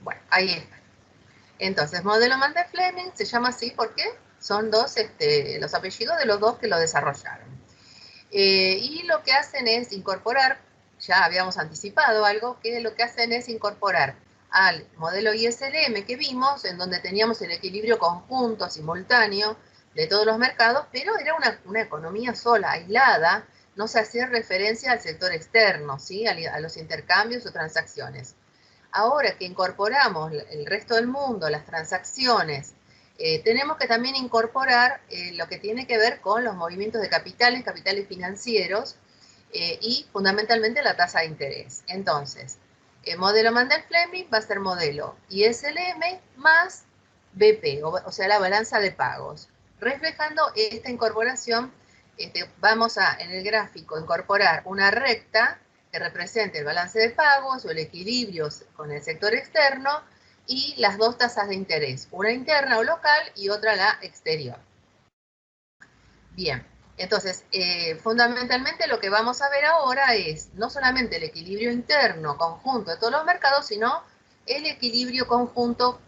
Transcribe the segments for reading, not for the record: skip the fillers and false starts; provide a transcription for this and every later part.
Bueno, ahí está. Entonces, modelo Mendel-Fleming se llama así porque son los apellidos de los dos que lo desarrollaron. Y lo que hacen es incorporar, ya habíamos anticipado algo, que lo que hacen es incorporar al modelo ISLM que vimos, en donde teníamos el equilibrio conjunto, simultáneo, de todos los mercados, pero era una economía sola, aislada, no se hacía referencia al sector externo, ¿sí? A los intercambios o transacciones. Ahora que incorporamos el resto del mundo, las transacciones, tenemos que también incorporar lo que tiene que ver con los movimientos de capitales financieros y fundamentalmente la tasa de interés. Entonces, el modelo Mendel-Fleming va a ser modelo ISLM más BP, o sea, la balanza de pagos. Reflejando esta incorporación, vamos a, en el gráfico, incorporar una recta que represente el balance de pagos o el equilibrio con el sector externo y las dos tasas de interés, una interna o local y otra la exterior. Bien, entonces, fundamentalmente lo que vamos a ver ahora es no solamente el equilibrio interno conjunto de todos los mercados, sino el equilibrio conjunto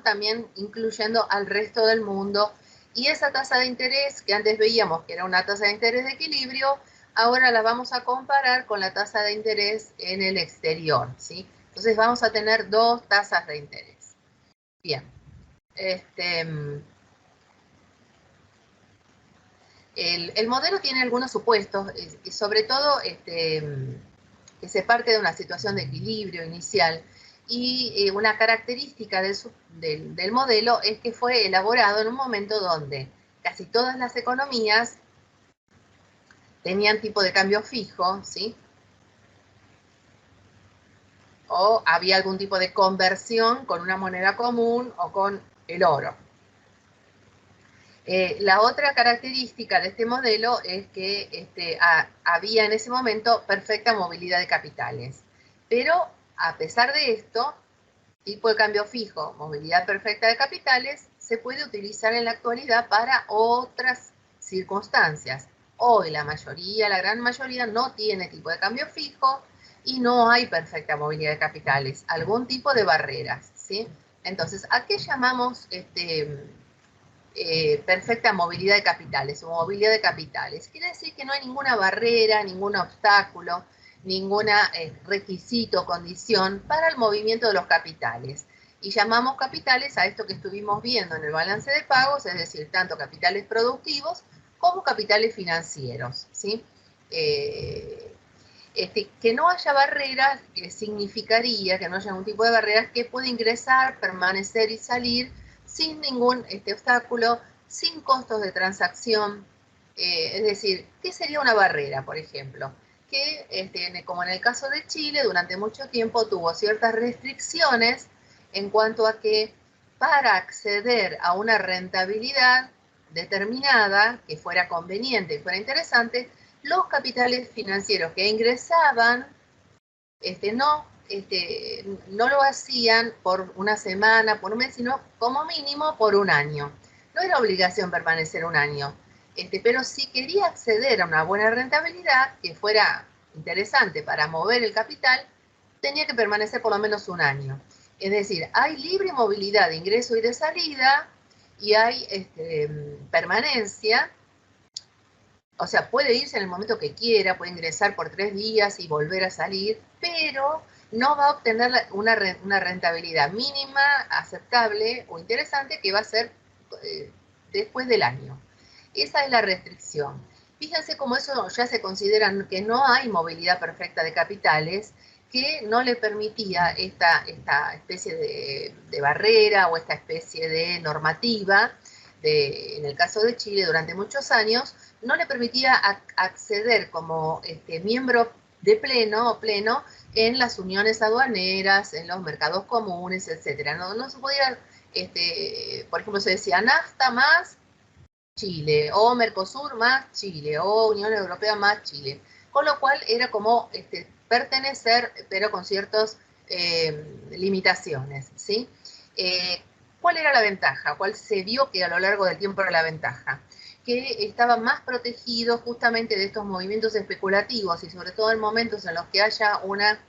también incluyendo al resto del mundo. Y esa tasa de interés que antes veíamos que era una tasa de interés de equilibrio, ahora la vamos a comparar con la tasa de interés en el exterior, ¿sí? Entonces vamos a tener dos tasas de interés. Bien. El modelo tiene algunos supuestos, y sobre todo que se parte de una situación de equilibrio inicial, y una característica del modelo es que fue elaborado en un momento donde casi todas las economías tenían tipo de cambio fijo, ¿sí? O había algún tipo de conversión con una moneda común o con el oro. La otra característica de este modelo es que había en ese momento perfecta movilidad de capitales. Pero a pesar de esto, tipo de cambio fijo, movilidad perfecta de capitales, se puede utilizar en la actualidad para otras circunstancias. Hoy la gran mayoría no tiene tipo de cambio fijo y no hay perfecta movilidad de capitales, algún tipo de barreras, ¿sí? Entonces, ¿a qué llamamos perfecta movilidad de capitales o movilidad de capitales? Quiere decir que no hay ninguna barrera, ningún obstáculo, ningún requisito o condición para el movimiento de los capitales. Y llamamos capitales a esto que estuvimos viendo en el balance de pagos, es decir, tanto capitales productivos como capitales financieros, ¿sí? Que no haya barreras significaría que no haya ningún tipo de barreras que pueda ingresar, permanecer y salir sin ningún obstáculo, sin costos de transacción. Es decir, ¿qué sería una barrera, por ejemplo? Que, como en el caso de Chile, durante mucho tiempo tuvo ciertas restricciones en cuanto a que para acceder a una rentabilidad determinada, que fuera conveniente y fuera interesante, los capitales financieros que ingresaban no lo hacían por una semana, por un mes, sino como mínimo por un año. No era obligación permanecer un año, pero si quería acceder a una buena rentabilidad que fuera interesante para mover el capital, tenía que permanecer por lo menos un año. Es decir, hay libre movilidad de ingreso y de salida y hay permanencia. O sea, puede irse en el momento que quiera, puede ingresar por 3 días y volver a salir, pero no va a obtener una rentabilidad mínima, aceptable o interesante que va a ser después del año. Esa es la restricción. Fíjense cómo eso ya se considera que no hay movilidad perfecta de capitales, que no le permitía esta especie de barrera o esta especie de normativa, en el caso de Chile durante muchos años, no le permitía acceder como miembro de pleno en las uniones aduaneras, en los mercados comunes, etcétera. No se podía, por ejemplo, se decía NAFTA más Chile, o Mercosur más Chile, o Unión Europea más Chile. Con lo cual era como pertenecer, pero con ciertas limitaciones, ¿sí? ¿Cuál era la ventaja? ¿Cuál se vio que a lo largo del tiempo era la ventaja? Que estaba más protegido justamente de estos movimientos especulativos y sobre todo en momentos en los que haya una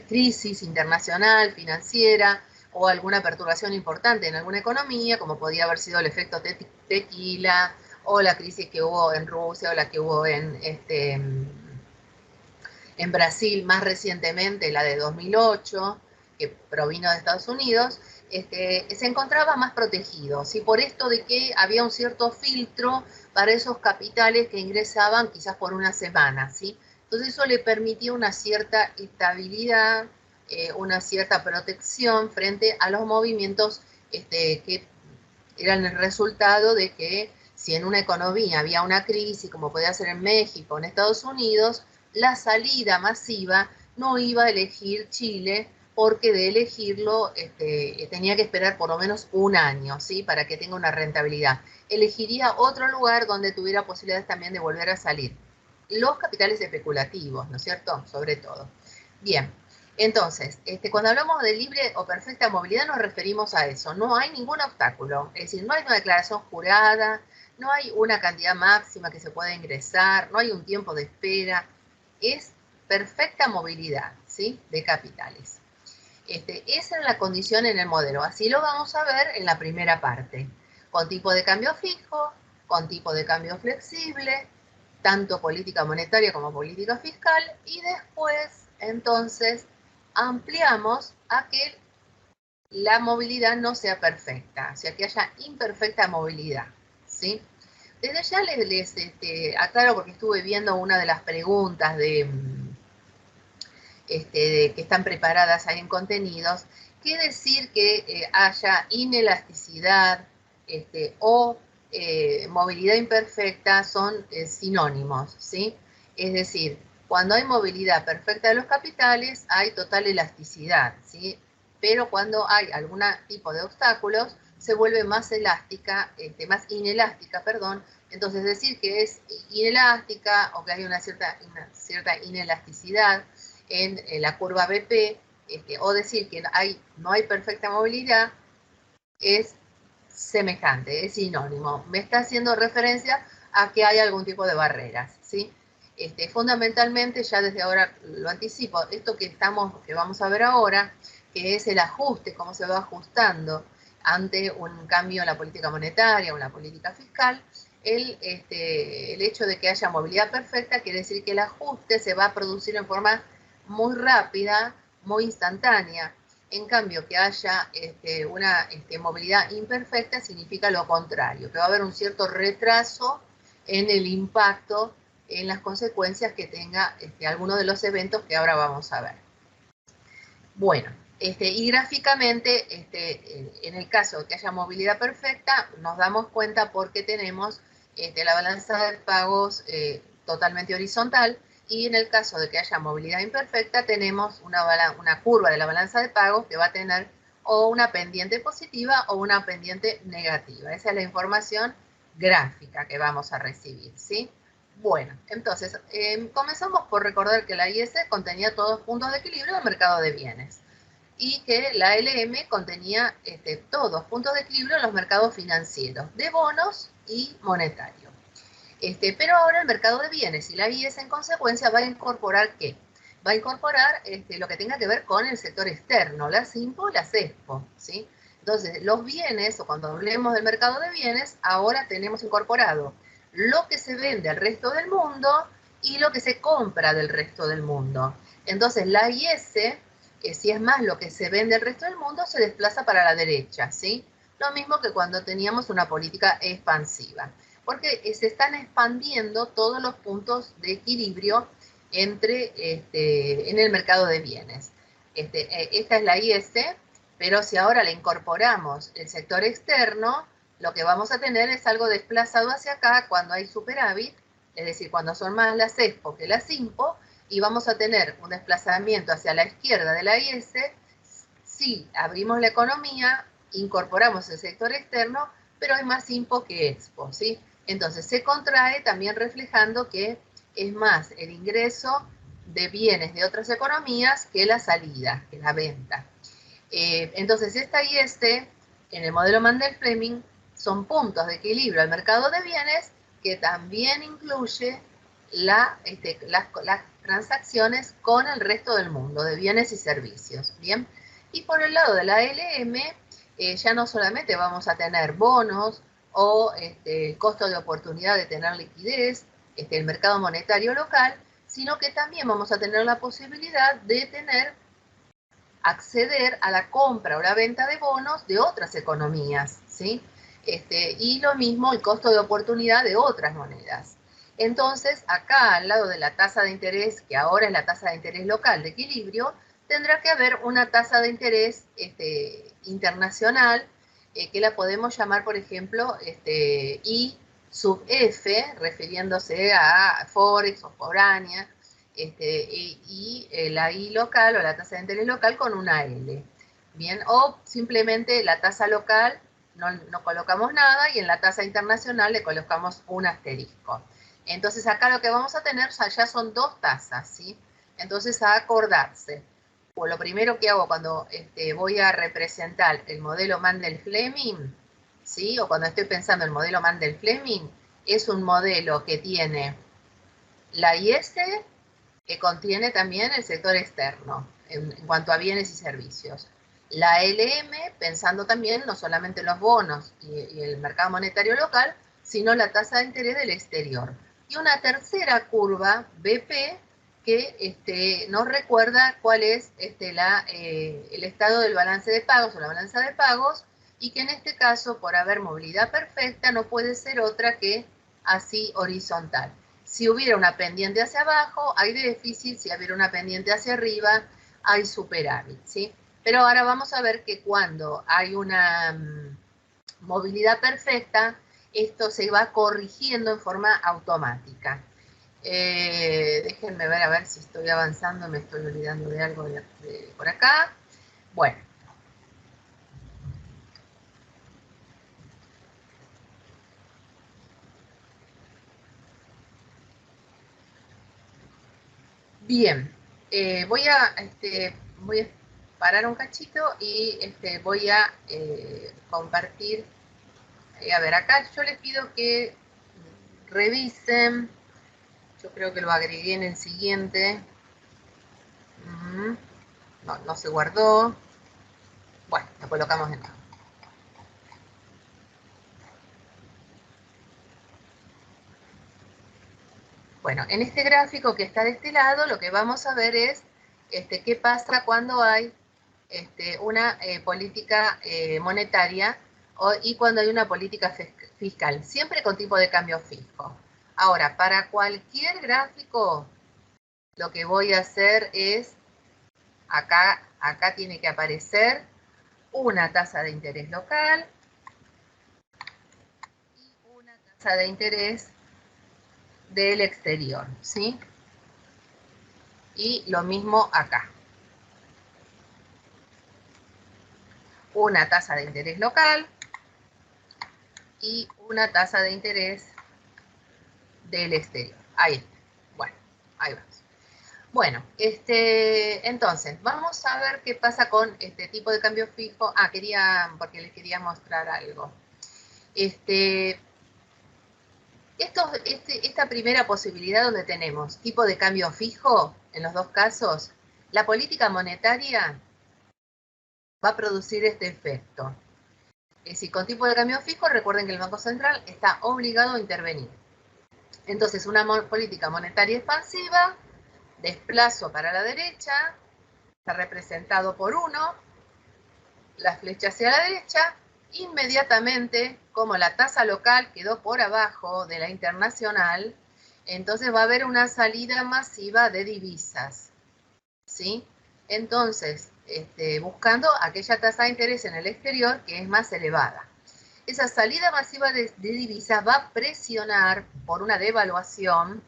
crisis internacional, financiera, o alguna perturbación importante en alguna economía, como podía haber sido el efecto tequila, o la crisis que hubo en Rusia, o la que hubo en Brasil más recientemente, la de 2008, que provino de Estados Unidos, se encontraba más protegido, ¿sí? Por esto de que había un cierto filtro para esos capitales que ingresaban quizás por una semana, ¿sí? Entonces eso le permitía una cierta estabilidad, una cierta protección frente a los movimientos que eran el resultado de que si en una economía había una crisis, como podía ser en México, en Estados Unidos, la salida masiva no iba a elegir Chile, porque de elegirlo tenía que esperar por lo menos un año, ¿sí? Para que tenga una rentabilidad. Elegiría otro lugar donde tuviera posibilidades también de volver a salir. Los capitales especulativos, ¿no es cierto? Sobre todo. Bien, entonces, cuando hablamos de libre o perfecta movilidad nos referimos a eso. No hay ningún obstáculo, es decir, no hay una declaración jurada, no hay una cantidad máxima que se pueda ingresar, no hay un tiempo de espera, es perfecta movilidad, ¿sí? De capitales. Esa es la condición en el modelo, así lo vamos a ver en la primera parte, con tipo de cambio fijo, con tipo de cambio flexible, tanto política monetaria como política fiscal, y después, entonces, ampliamos a que la movilidad no sea perfecta, o sea, que haya imperfecta movilidad, ¿sí? Desde ya les aclaro, porque estuve viendo una de las preguntas de que están preparadas ahí en contenidos, que decir que haya inelasticidad o movilidad imperfecta son sinónimos, ¿sí? Es decir, cuando hay movilidad perfecta de los capitales, hay total elasticidad, ¿sí? Pero cuando hay algún tipo de obstáculos, se vuelve más elástica, más inelástica, perdón. Entonces, decir que es inelástica o que hay una cierta inelasticidad en la curva BP, o decir que no hay perfecta movilidad, es semejante, es sinónimo. Me está haciendo referencia a que hay algún tipo de barreras, ¿sí? Fundamentalmente, ya desde ahora lo anticipo, esto que vamos a ver ahora, que es el ajuste, cómo se va ajustando ante un cambio en la política monetaria o en la política fiscal. El hecho de que haya movilidad perfecta quiere decir que el ajuste se va a producir en forma muy rápida, muy instantánea. En cambio, que haya una movilidad imperfecta significa lo contrario, que va a haber un cierto retraso en el impacto, en las consecuencias que tenga alguno de los eventos que ahora vamos a ver. Bueno, y gráficamente, en el caso de que haya movilidad perfecta, nos damos cuenta porque tenemos la balanza de pagos totalmente horizontal, y en el caso de que haya movilidad imperfecta, tenemos una curva de la balanza de pagos que va a tener o una pendiente positiva o una pendiente negativa. Esa es la información gráfica que vamos a recibir, ¿sí? Bueno, entonces, comenzamos por recordar que la IS contenía todos puntos de equilibrio del mercado de bienes y que la LM contenía todos puntos de equilibrio en los mercados financieros, de bonos y monetarios. Pero ahora el mercado de bienes y la IS en consecuencia va a incorporar ¿qué? Va a incorporar lo que tenga que ver con el sector externo, las IMPO y las EXPO, ¿sí? Entonces, los bienes, o cuando hablemos del mercado de bienes, ahora tenemos incorporado lo que se vende al resto del mundo y lo que se compra del resto del mundo. Entonces, la IS, si es más lo que se vende al resto del mundo, se desplaza para la derecha, ¿sí? Lo mismo que cuando teníamos una política expansiva, porque se están expandiendo todos los puntos de equilibrio en el mercado de bienes. Esta es la IS, pero si ahora le incorporamos el sector externo, lo que vamos a tener es algo desplazado hacia acá cuando hay superávit, es decir, cuando son más las EXPO que las IMPO, y vamos a tener un desplazamiento hacia la izquierda de la IS si abrimos la economía, incorporamos el sector externo, pero hay más IMPO que EXPO, ¿sí? Entonces se contrae también reflejando que es más el ingreso de bienes de otras economías que la salida, que la venta. Entonces, esta y este, en el modelo Mandel-Fleming, son puntos de equilibrio al mercado de bienes que también incluye las transacciones con el resto del mundo de bienes y servicios. Bien, y por el lado de la LM, ya no solamente vamos a tener bonos o el costo de oportunidad de tener liquidez, el mercado monetario local, sino que también vamos a tener la posibilidad de acceder a la compra o la venta de bonos de otras economías, ¿sí? Y lo mismo el costo de oportunidad de otras monedas. Entonces, acá al lado de la tasa de interés, que ahora es la tasa de interés local de equilibrio, tendrá que haber una tasa de interés internacional, que la podemos llamar, por ejemplo, I sub F, refiriéndose a Forex o foránea, y la I local o la tasa de interés local con una L. Bien, o simplemente la tasa local no colocamos nada y en la tasa internacional le colocamos un asterisco. Entonces acá lo que vamos a tener ya son dos tasas, ¿sí? Entonces a acordarse. Pues lo primero que hago cuando voy a representar el modelo Mandel-Fleming, ¿sí? O cuando estoy pensando en el modelo Mandel-Fleming, es un modelo que tiene la IS, que contiene también el sector externo en cuanto a bienes y servicios. La LM, pensando también no solamente en los bonos y el mercado monetario local, sino la tasa de interés del exterior. Y una tercera curva, BP, que nos recuerda cuál es el estado del balance de pagos o la balanza de pagos, y que en este caso, por haber movilidad perfecta, no puede ser otra que así horizontal. Si hubiera una pendiente hacia abajo, hay déficit. Si hubiera una pendiente hacia arriba, hay superávit, ¿sí? Pero ahora vamos a ver que cuando hay una movilidad perfecta, esto se va corrigiendo en forma automática. Déjenme ver a ver si estoy avanzando, me estoy olvidando de algo por acá. Bueno. Bien, voy a parar un cachito y voy a compartir. A ver, acá yo les pido que revisen. Yo creo que lo agregué en el siguiente. No se guardó. Bueno, lo colocamos de nuevo. Bueno, en este gráfico que está de este lado, lo que vamos a ver es qué pasa cuando hay una política monetaria y cuando hay una política fiscal, siempre con tipo de cambio fijo. Ahora, para cualquier gráfico, lo que voy a hacer es, acá tiene que aparecer una tasa de interés local y una tasa de interés del exterior, ¿sí? Y lo mismo acá. Una tasa de interés local y una tasa de interés del exterior. Ahí está. Bueno, ahí vamos. Bueno, entonces, vamos a ver qué pasa con este tipo de cambio fijo. Porque les quería mostrar algo. Esta primera posibilidad donde tenemos tipo de cambio fijo, en los dos casos, la política monetaria va a producir este efecto. Es decir, con tipo de cambio fijo, recuerden que el Banco Central está obligado a intervenir. Entonces, una política monetaria expansiva, desplazo para la derecha, está representado por 1, la flecha hacia la derecha, inmediatamente, como la tasa local quedó por abajo de la internacional, entonces va a haber una salida masiva de divisas, ¿sí? Entonces, buscando aquella tasa de interés en el exterior que es más elevada. Esa salida masiva de divisas va a presionar por una devaluación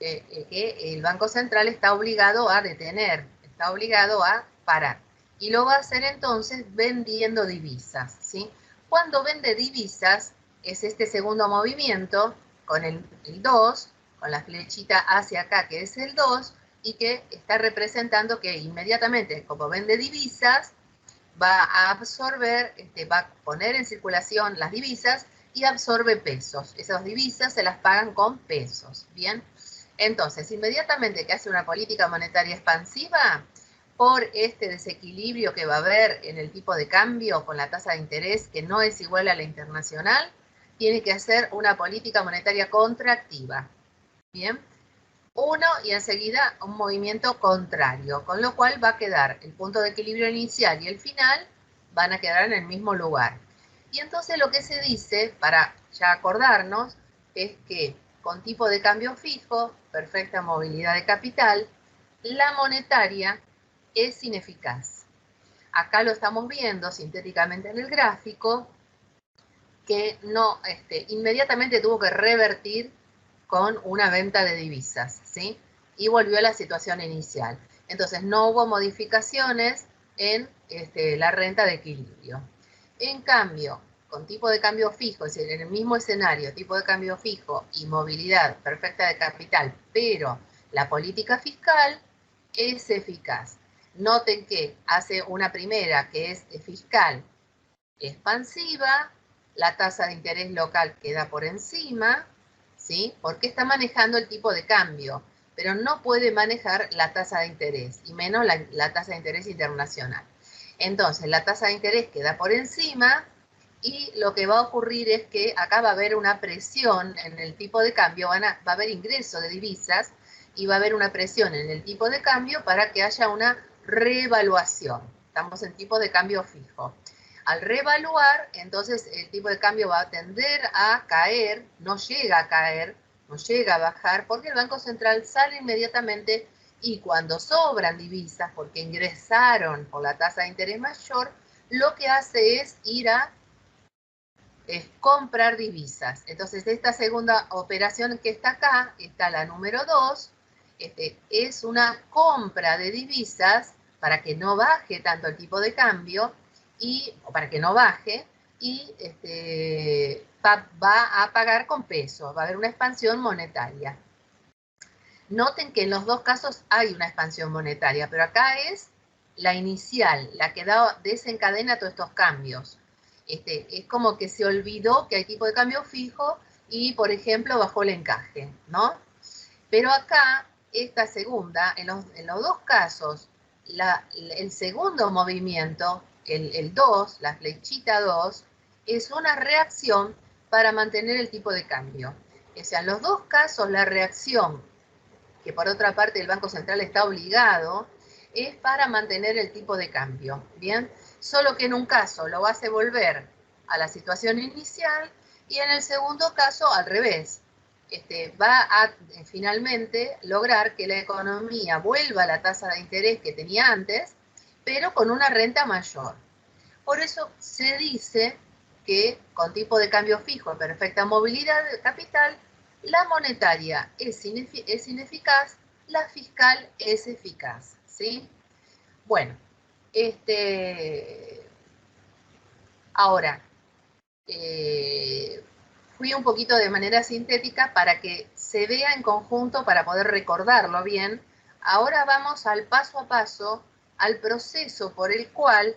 que el Banco Central está obligado a detener, está obligado a parar. Y lo va a hacer entonces vendiendo divisas, ¿sí? Cuando vende divisas es este segundo movimiento con el 2, con la flechita hacia acá que es el 2, y que está representando que inmediatamente, como vende divisas, va a absorber, va a poner en circulación las divisas y absorbe pesos. Esas divisas se las pagan con pesos, ¿bien? Entonces, inmediatamente que hace una política monetaria expansiva, por este desequilibrio que va a haber en el tipo de cambio con la tasa de interés que no es igual a la internacional, tiene que hacer una política monetaria contractiva, ¿bien? Uno y enseguida un movimiento contrario, con lo cual va a quedar el punto de equilibrio inicial y el final van a quedar en el mismo lugar. Y entonces lo que se dice, para ya acordarnos, es que con tipo de cambio fijo, perfecta movilidad de capital, la monetaria es ineficaz. Acá lo estamos viendo sintéticamente en el gráfico, que no, inmediatamente tuvo que revertir con una venta de divisas, ¿sí? Y volvió a la situación inicial. Entonces no hubo modificaciones en la renta de equilibrio. En cambio, con tipo de cambio fijo, es decir, en el mismo escenario, tipo de cambio fijo y movilidad perfecta de capital, pero la política fiscal es eficaz. Noten que hace una primera que es fiscal expansiva, la tasa de interés local queda por encima, ¿sí? Porque está manejando el tipo de cambio, pero no puede manejar la tasa de interés, y menos la tasa de interés internacional. Entonces, la tasa de interés queda por encima, y lo que va a ocurrir es que acá va a haber una presión en el tipo de cambio, va a haber ingreso de divisas, y va a haber una presión en el tipo de cambio para que haya una revaluación. Estamos en tipo de cambio fijo. Al revaluar, entonces el tipo de cambio va a tender a caer, no llega a caer, no llega a bajar, porque el Banco Central sale inmediatamente y cuando sobran divisas, porque ingresaron por la tasa de interés mayor, lo que hace es ir a comprar divisas. Entonces, esta segunda operación que está acá, está la número 2, es una compra de divisas para que no baje tanto el tipo de cambio, o para que no baje, y va a pagar con pesos, va a haber una expansión monetaria. Noten que en los dos casos hay una expansión monetaria, pero acá es la inicial, la que desencadena todos estos cambios. Es como que se olvidó que hay tipo de cambio fijo y, por ejemplo, bajó el encaje, ¿no? Pero acá, esta segunda, en los dos casos, el segundo movimiento, el 2, la flechita 2, es una reacción para mantener el tipo de cambio. O sea, en los dos casos la reacción, que por otra parte el Banco Central está obligado, es para mantener el tipo de cambio, ¿bien? Solo que en un caso lo hace volver a la situación inicial y en el segundo caso al revés. Va a finalmente lograr que la economía vuelva a la tasa de interés que tenía antes, pero con una renta mayor. Por eso se dice que con tipo de cambio fijo, perfecta movilidad de capital, la monetaria es ineficaz, la fiscal es eficaz, ¿sí? Bueno, ahora, fui un poquito de manera sintética para que se vea en conjunto, para poder recordarlo bien. Ahora vamos al paso a paso, al proceso por el cual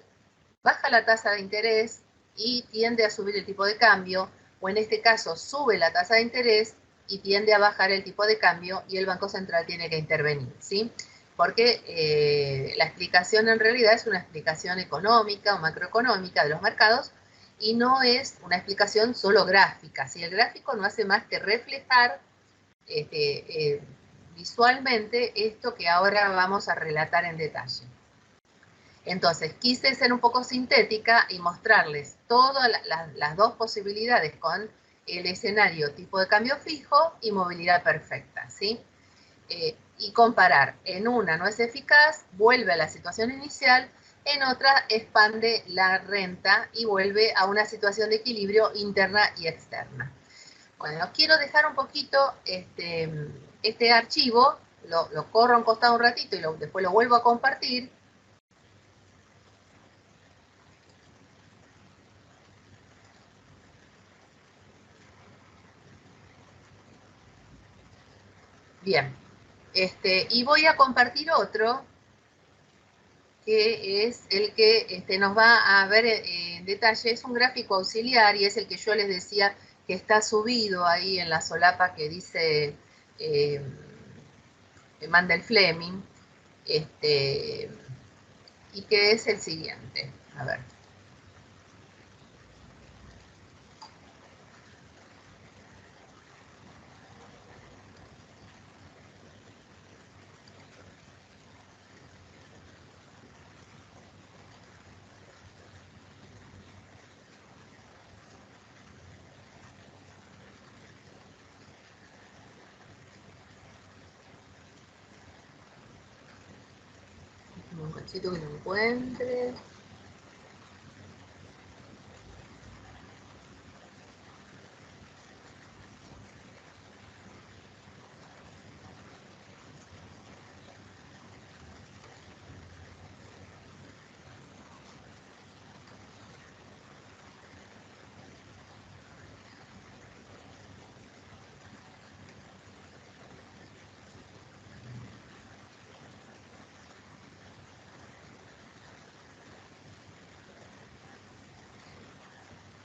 baja la tasa de interés y tiende a subir el tipo de cambio, o en este caso sube la tasa de interés y tiende a bajar el tipo de cambio y el Banco Central tiene que intervenir, ¿sí? Porque la explicación en realidad es una explicación económica o macroeconómica de los mercados y no es una explicación solo gráfica, ¿sí? El gráfico no hace más que reflejar visualmente esto que ahora vamos a relatar en detalle. Entonces, quise ser un poco sintética y mostrarles todas las dos posibilidades con el escenario tipo de cambio fijo y movilidad perfecta, ¿sí? Y comparar. En una no es eficaz, vuelve a la situación inicial, en otra expande la renta y vuelve a una situación de equilibrio interna y externa. Bueno, quiero dejar un poquito este archivo, lo corro a un costado un ratito y después lo vuelvo a compartir. Bien, y voy a compartir otro que es el que nos va a ver en detalle. Es un gráfico auxiliar y es el que yo les decía que está subido ahí en la solapa que dice Mandel Fleming, y que es el siguiente. A ver. Un cachito que lo encuentre.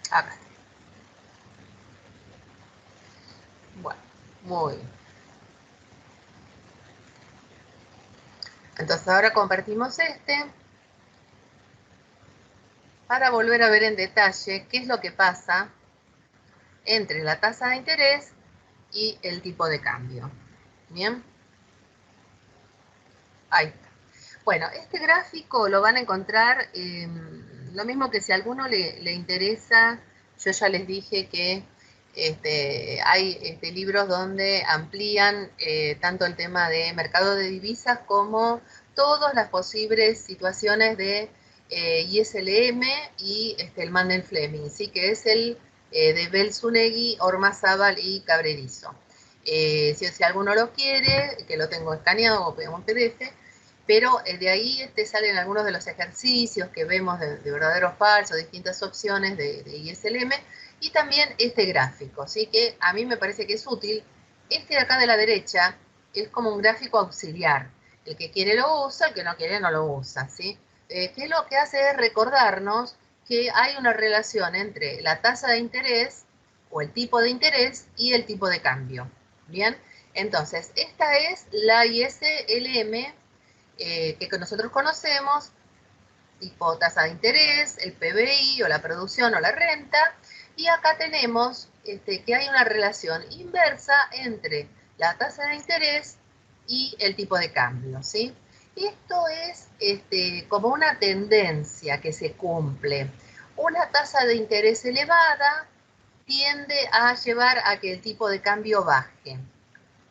Acá. Bueno, muy bien. Entonces ahora compartimos para volver a ver en detalle qué es lo que pasa entre la tasa de interés y el tipo de cambio. Bien. Ahí está. Bueno, este gráfico lo van a encontrar, lo mismo que si a alguno le interesa, yo ya les dije que hay libros donde amplían tanto el tema de mercado de divisas como todas las posibles situaciones de ISLM y el Mandel Fleming, ¿sí? Que es el de Belzunegui, Ormazábal y Cabrerizo. Si alguno lo quiere, que lo tengo escaneado o en PDF, pero de ahí salen algunos de los ejercicios que vemos de verdaderos falsos, distintas opciones de ISLM, y también este gráfico, ¿sí? Que a mí me parece que es útil. Este de acá de la derecha es como un gráfico auxiliar. El que quiere lo usa, el que no quiere no lo usa, ¿sí? Que lo que hace es recordarnos que hay una relación entre la tasa de interés o el tipo de interés y el tipo de cambio. Bien, entonces esta es la ISLM que nosotros conocemos, tipo tasa de interés, el PBI o la producción o la renta, y acá tenemos que hay una relación inversa entre la tasa de interés y el tipo de cambio, ¿sí? Esto es como una tendencia que se cumple. Una tasa de interés elevada tiende a llevar a que el tipo de cambio baje.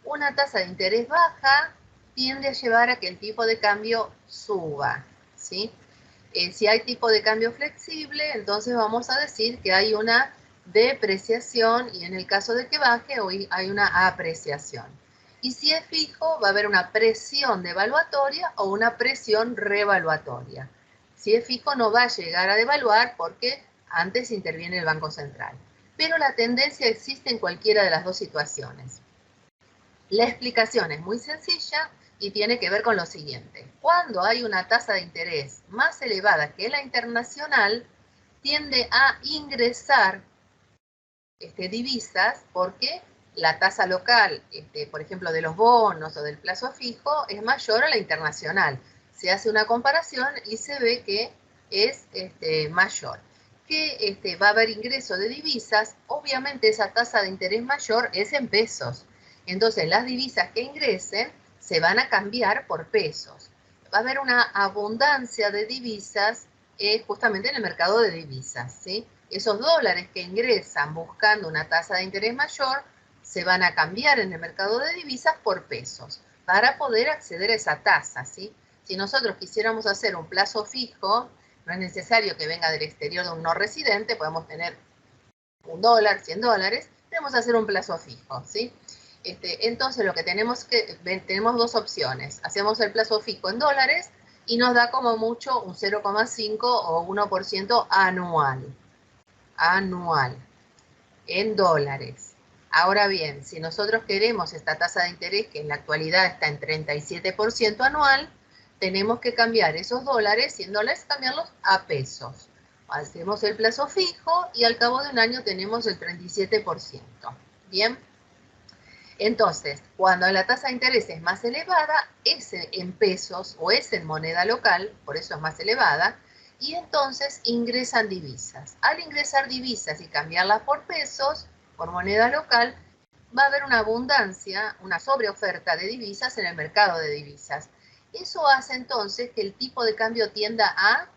Una tasa de interés baja tiende a llevar a que el tipo de cambio suba, ¿sí? Si hay tipo de cambio flexible, entonces vamos a decir que hay una depreciación y en el caso de que baje, hoy hay una apreciación. Y si es fijo, va a haber una presión devaluatoria o una presión revaluatoria. Si es fijo, no va a llegar a devaluar porque antes interviene el Banco Central. Pero la tendencia existe en cualquiera de las dos situaciones. La explicación es muy sencilla y tiene que ver con lo siguiente. Cuando hay una tasa de interés más elevada que la internacional, tiende a ingresar divisas porque la tasa local, por ejemplo, de los bonos o del plazo fijo, es mayor a la internacional. Se hace una comparación y se ve que es mayor. Que va a haber ingreso de divisas, obviamente esa tasa de interés mayor es en pesos. Entonces las divisas que ingresen se van a cambiar por pesos. Va a haber una abundancia de divisas justamente en el mercado de divisas, ¿sí? Esos dólares que ingresan buscando una tasa de interés mayor se van a cambiar en el mercado de divisas por pesos para poder acceder a esa tasa, ¿sí? Si nosotros quisiéramos hacer un plazo fijo, no es necesario que venga del exterior de un no residente, podemos tener $1, $100, podemos hacer un plazo fijo, ¿sí? Entonces lo que tenemos dos opciones. Hacemos el plazo fijo en dólares y nos da como mucho un 0,5 o 1% anual. Anual, en dólares. Ahora bien, si nosotros queremos esta tasa de interés, que en la actualidad está en 37% anual, tenemos que cambiar esos dólares, y en dólares cambiarlos a pesos. Hacemos el plazo fijo y al cabo de un año tenemos el 37%. Bien. Entonces, cuando la tasa de interés es más elevada, es en pesos o es en moneda local, por eso es más elevada, y entonces ingresan divisas. Al ingresar divisas y cambiarlas por pesos, por moneda local, va a haber una abundancia, una sobreoferta de divisas en el mercado de divisas. Eso hace entonces que el tipo de cambio tienda a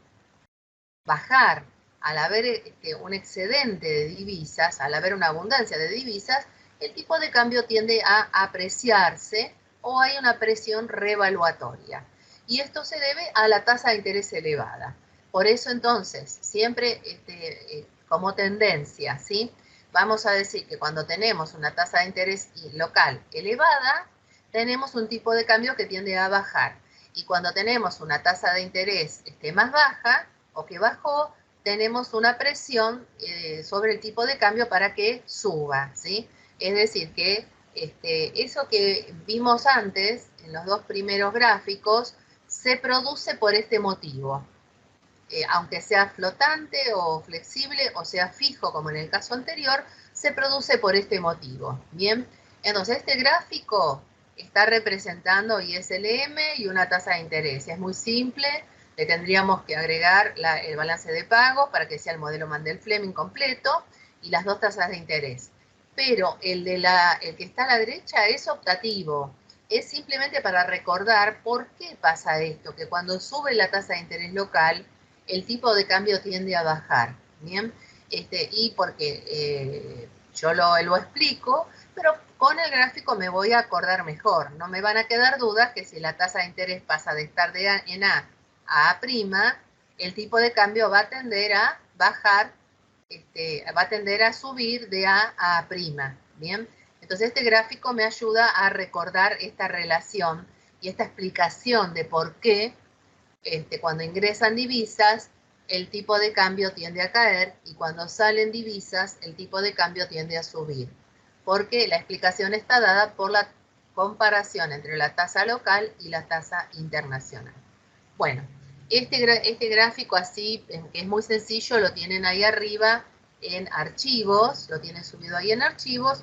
bajar. Al haber un excedente de divisas, al haber una abundancia de divisas, el tipo de cambio tiende a apreciarse o hay una presión revaluatoria. Y esto se debe a la tasa de interés elevada. Por eso entonces, siempre como tendencia, ¿sí? Vamos a decir que cuando tenemos una tasa de interés local elevada, tenemos un tipo de cambio que tiende a bajar. Y cuando tenemos una tasa de interés más baja o que bajó, tenemos una presión sobre el tipo de cambio para que suba, ¿sí? Es decir, que eso que vimos antes, en los dos primeros gráficos, se produce por este motivo. Aunque sea flotante o flexible o sea fijo, como en el caso anterior, se produce por este motivo. Bien, entonces este gráfico está representando ISLM y una tasa de interés. Es muy simple, le tendríamos que agregar el balance de pagos para que sea el modelo Mandel-Fleming completo y las dos tasas de interés. Pero el que está a la derecha es optativo. Es simplemente para recordar por qué pasa esto, que cuando sube la tasa de interés local, el tipo de cambio tiende a bajar, ¿bien? Y porque yo lo explico, pero con el gráfico me voy a acordar mejor. No me van a quedar dudas que si la tasa de interés pasa de estar en A a A', el tipo de cambio va a tender a bajar, va a tender a subir de A a A', ¿bien? Entonces este gráfico me ayuda a recordar esta relación y esta explicación de por qué cuando ingresan divisas, el tipo de cambio tiende a caer y cuando salen divisas, el tipo de cambio tiende a subir. Porque la explicación está dada por la comparación entre la tasa local y la tasa internacional. Bueno, este gráfico así, que es muy sencillo, lo tienen ahí arriba en archivos, lo tienen subido ahí en archivos.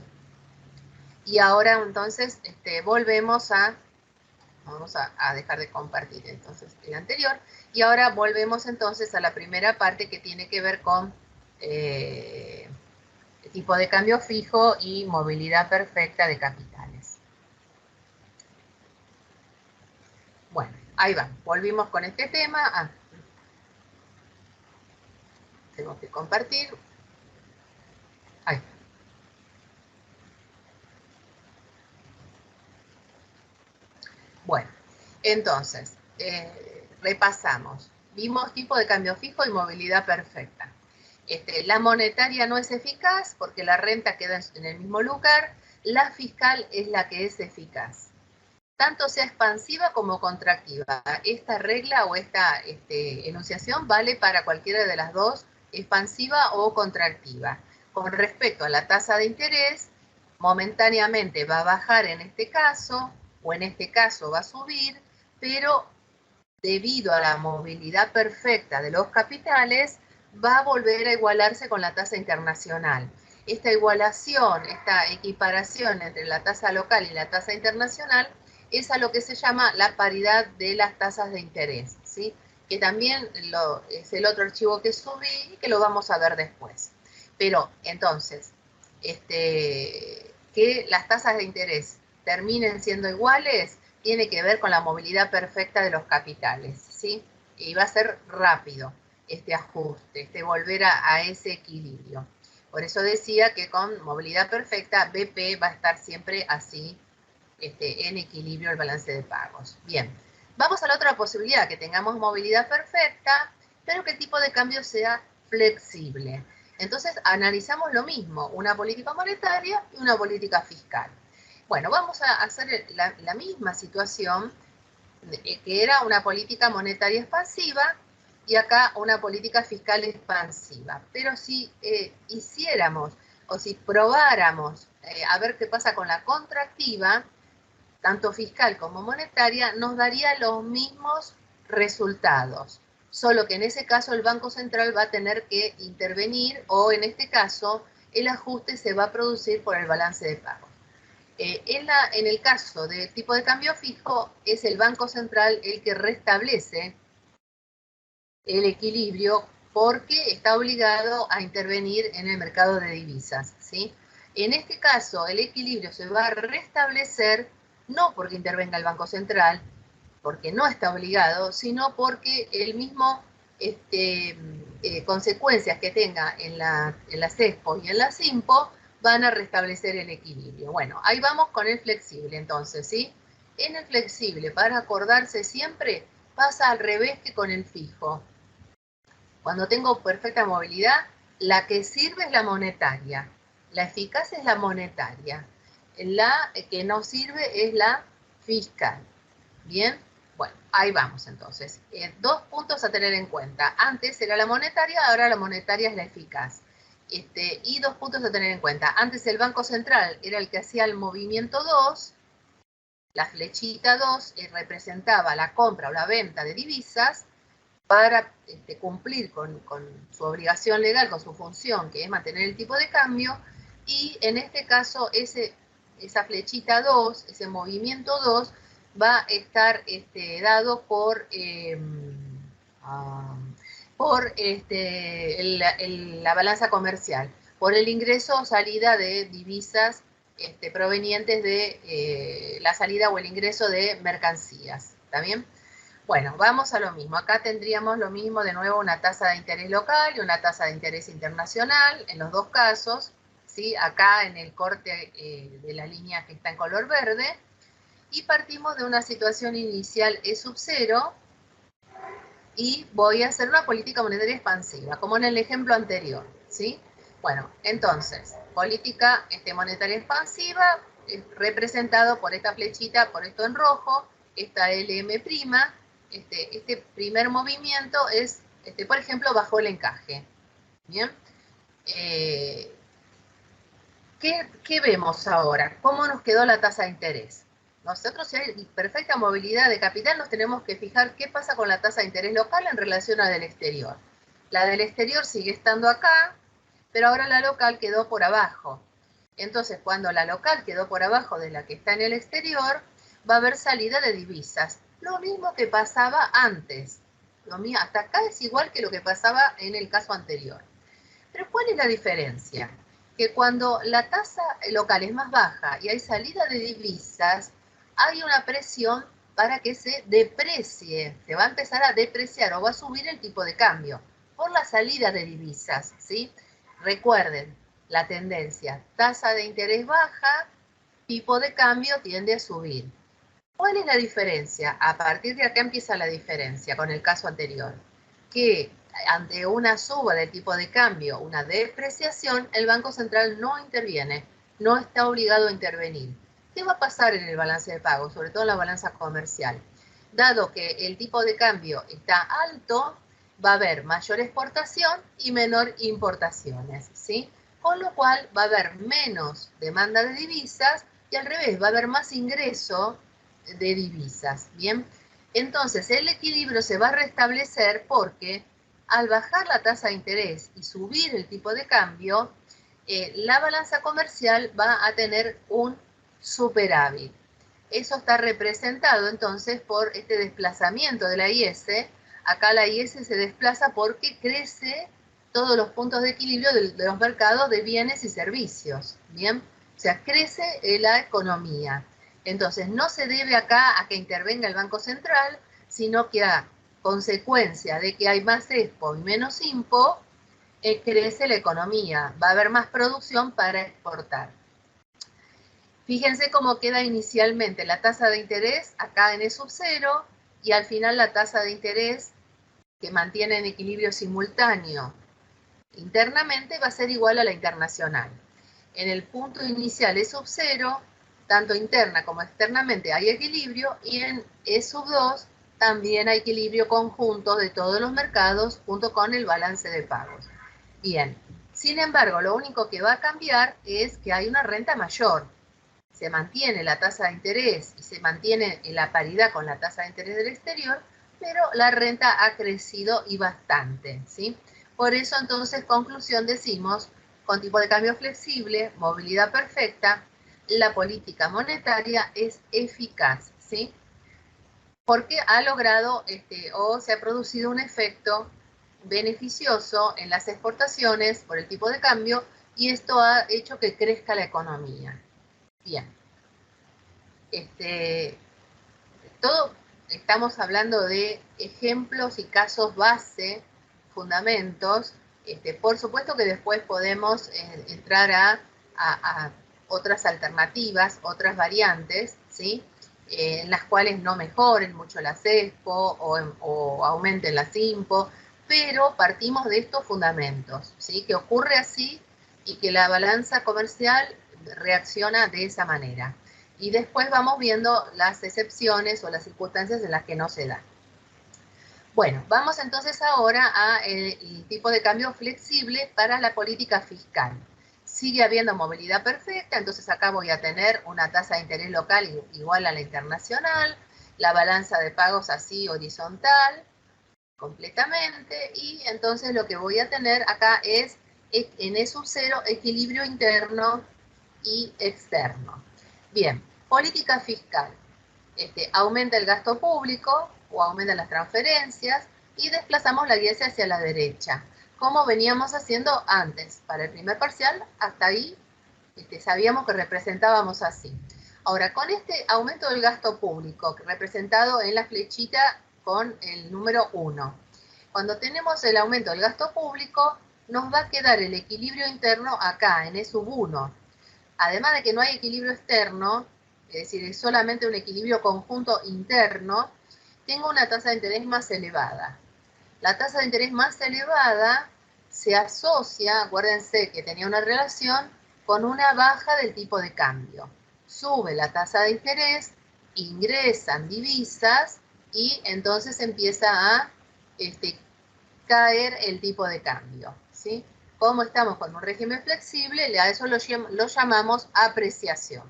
Y ahora entonces volvemos a... Vamos a dejar de compartir entonces el anterior. Y ahora volvemos entonces a la primera parte que tiene que ver con tipo de cambio fijo y movilidad perfecta de capitales. Bueno, ahí va. Volvimos con este tema. Tengo que compartir. Ahí está. Bueno, entonces, repasamos. Vimos tipo de cambio fijo y movilidad perfecta. La monetaria no es eficaz porque la renta queda en el mismo lugar. La fiscal es la que es eficaz. Tanto sea expansiva como contractiva. Esta regla o esta enunciación vale para cualquiera de las dos, expansiva o contractiva. Con respecto a la tasa de interés, momentáneamente va a bajar en este caso, o en este caso va a subir, pero debido a la movilidad perfecta de los capitales, va a volver a igualarse con la tasa internacional. Esta igualación, esta equiparación entre la tasa local y la tasa internacional es a lo que se llama la paridad de las tasas de interés, ¿sí? Que también es el otro archivo que subí y que lo vamos a ver después. Pero entonces, que las tasas de interés terminen siendo iguales tiene que ver con la movilidad perfecta de los capitales, ¿sí? Y va a ser rápido este ajuste, volver a ese equilibrio. Por eso decía que con movilidad perfecta, BP va a estar siempre así, en equilibrio el balance de pagos. Bien, vamos a la otra posibilidad, que tengamos movilidad perfecta, pero que el tipo de cambio sea flexible. Entonces analizamos lo mismo, una política monetaria y una política fiscal. Bueno, vamos a hacer la misma situación, que era una política monetaria expansiva y acá una política fiscal expansiva. Pero si hiciéramos o si probáramos a ver qué pasa con la contractiva, tanto fiscal como monetaria, nos daría los mismos resultados. Solo que en ese caso el Banco Central va a tener que intervenir, o en este caso el ajuste se va a producir por el balance de pagos. En el caso del tipo de cambio fijo, es el Banco Central el que restablece el equilibrio porque está obligado a intervenir en el mercado de divisas, ¿sí? En este caso, el equilibrio se va a restablecer no porque intervenga el Banco Central, porque no está obligado, sino porque el mismo consecuencias que tenga en las EXPO y en las IMPO van a restablecer el equilibrio. Bueno, ahí vamos con el flexible entonces, ¿sí? En el flexible, para acordarse siempre, pasa al revés que con el fijo. Cuando tengo perfecta movilidad, la que sirve es la monetaria, la eficaz es la monetaria, la que no sirve es la fiscal. Bien, bueno, ahí vamos entonces. Dos puntos a tener en cuenta. Antes era la monetaria, ahora la monetaria es la eficaz. Y dos puntos a tener en cuenta. Antes el Banco Central era el que hacía el movimiento 2, la flechita 2 representaba la compra o la venta de divisas para cumplir con su obligación legal, con su función, que es mantener el tipo de cambio, y en este caso esa flechita 2, ese movimiento 2, va a estar dado por la balanza comercial, por el ingreso o salida de divisas provenientes de la salida o el ingreso de mercancías. ¿Está bien? Bueno, vamos a lo mismo. Acá tendríamos lo mismo, de nuevo, una tasa de interés local y una tasa de interés internacional, en los dos casos, ¿sí? Acá en el corte de la línea que está en color verde, y partimos de una situación inicial E sub 0, y voy a hacer una política monetaria expansiva, como en el ejemplo anterior, ¿sí? Bueno, entonces, política monetaria expansiva, representado por esta flechita, por esto en rojo, esta LM', este primer movimiento es, por ejemplo, bajo el encaje, ¿bien? ¿Qué vemos ahora? ¿Cómo nos quedó la tasa de interés? Nosotros, si hay perfecta movilidad de capital, nos tenemos que fijar qué pasa con la tasa de interés local en relación a la del exterior. La del exterior sigue estando acá, pero ahora la local quedó por abajo. Entonces, cuando la local quedó por abajo de la que está en el exterior, va a haber salida de divisas. Lo mismo que pasaba antes. Hasta acá es igual que lo que pasaba en el caso anterior. Pero ¿cuál es la diferencia? Que cuando la tasa local es más baja y hay salida de divisas, hay una presión para que se deprecie, se va a empezar a depreciar o va a subir el tipo de cambio por la salida de divisas, ¿sí? Recuerden la tendencia, tasa de interés baja, tipo de cambio tiende a subir. ¿Cuál es la diferencia? A partir de acá empieza la diferencia con el caso anterior, que ante una suba del tipo de cambio, una depreciación, el Banco Central no interviene, no está obligado a intervenir. ¿Qué va a pasar en el balance de pago, sobre todo en la balanza comercial? Dado que el tipo de cambio está alto, va a haber mayor exportación y menor importaciones, ¿sí? Con lo cual va a haber menos demanda de divisas y al revés, va a haber más ingreso de divisas, ¿bien? Entonces, el equilibrio se va a restablecer porque al bajar la tasa de interés y subir el tipo de cambio, la balanza comercial va a tener un superávit. Eso está representado entonces por este desplazamiento de la IS. Acá la IS se desplaza porque crece todos los puntos de equilibrio de los mercados de bienes y servicios, ¿bien? O sea, crece la economía. Entonces, no se debe acá a que intervenga el Banco Central, sino que a consecuencia de que hay más expo y menos impo, crece la economía, va a haber más producción para exportar. Fíjense cómo queda inicialmente la tasa de interés acá en E sub 0 y al final la tasa de interés que mantiene en equilibrio simultáneo internamente va a ser igual a la internacional. En el punto inicial E sub 0, tanto interna como externamente hay equilibrio, y en E sub 2 también hay equilibrio conjunto de todos los mercados junto con el balance de pagos. Bien, sin embargo, lo único que va a cambiar es que hay una renta mayor. se mantiene la tasa de interés y se mantiene en la paridad con la tasa de interés del exterior, pero la renta ha crecido y bastante, ¿sí? Por eso entonces, conclusión, decimos, con tipo de cambio flexible, movilidad perfecta, la política monetaria es eficaz, ¿sí? Porque ha logrado o se ha producido un efecto beneficioso en las exportaciones por el tipo de cambio y esto ha hecho que crezca la economía. Bien. Todo estamos hablando de ejemplos y casos base, fundamentos. Por supuesto que después podemos entrar a otras alternativas, otras variantes, ¿sí? En las cuales no mejoren mucho la CESPO o aumenten la SIMPO, pero partimos de estos fundamentos, ¿sí? Que ocurre así y que la balanza comercial reacciona de esa manera. Y después vamos viendo las excepciones o las circunstancias en las que no se da. Bueno, vamos entonces ahora al tipo de cambio flexible para la política fiscal. Sigue habiendo movilidad perfecta, entonces acá voy a tener una tasa de interés local igual a la internacional, la balanza de pagos así horizontal, completamente, y entonces lo que voy a tener acá es en E sub 0 equilibrio interno y externo. Bien, política fiscal. Aumenta el gasto público o aumentan las transferencias y desplazamos la guía hacia la derecha, como veníamos haciendo antes. Para el primer parcial, hasta ahí sabíamos que representábamos así. Ahora, con este aumento del gasto público, representado en la flechita con el número 1, cuando tenemos el aumento del gasto público, nos va a quedar el equilibrio interno acá, en E sub 1. Además de que no hay equilibrio externo, es decir, es solamente un equilibrio conjunto interno, tengo una tasa de interés más elevada. La tasa de interés más elevada se asocia, acuérdense que tenía una relación, con una baja del tipo de cambio. Sube la tasa de interés, ingresan divisas y entonces empieza a caer el tipo de cambio, ¿sí? Como estamos con un régimen flexible, a eso lo llamamos apreciación,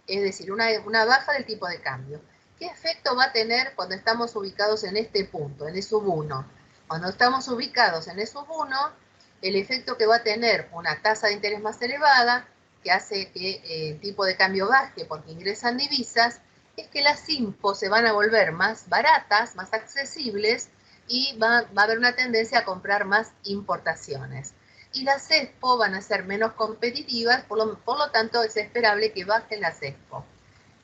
es decir, una baja del tipo de cambio. ¿Qué efecto va a tener cuando estamos ubicados en este punto, en E sub 1? Cuando estamos ubicados en E sub 1, el efecto que va a tener una tasa de interés más elevada, que hace que el tipo de cambio baje porque ingresan divisas, es que las IMPO se van a volver más baratas, más accesibles, y va a haber una tendencia a comprar más importaciones. Y las CESPO van a ser menos competitivas, por lo tanto es esperable que bajen las CESPO.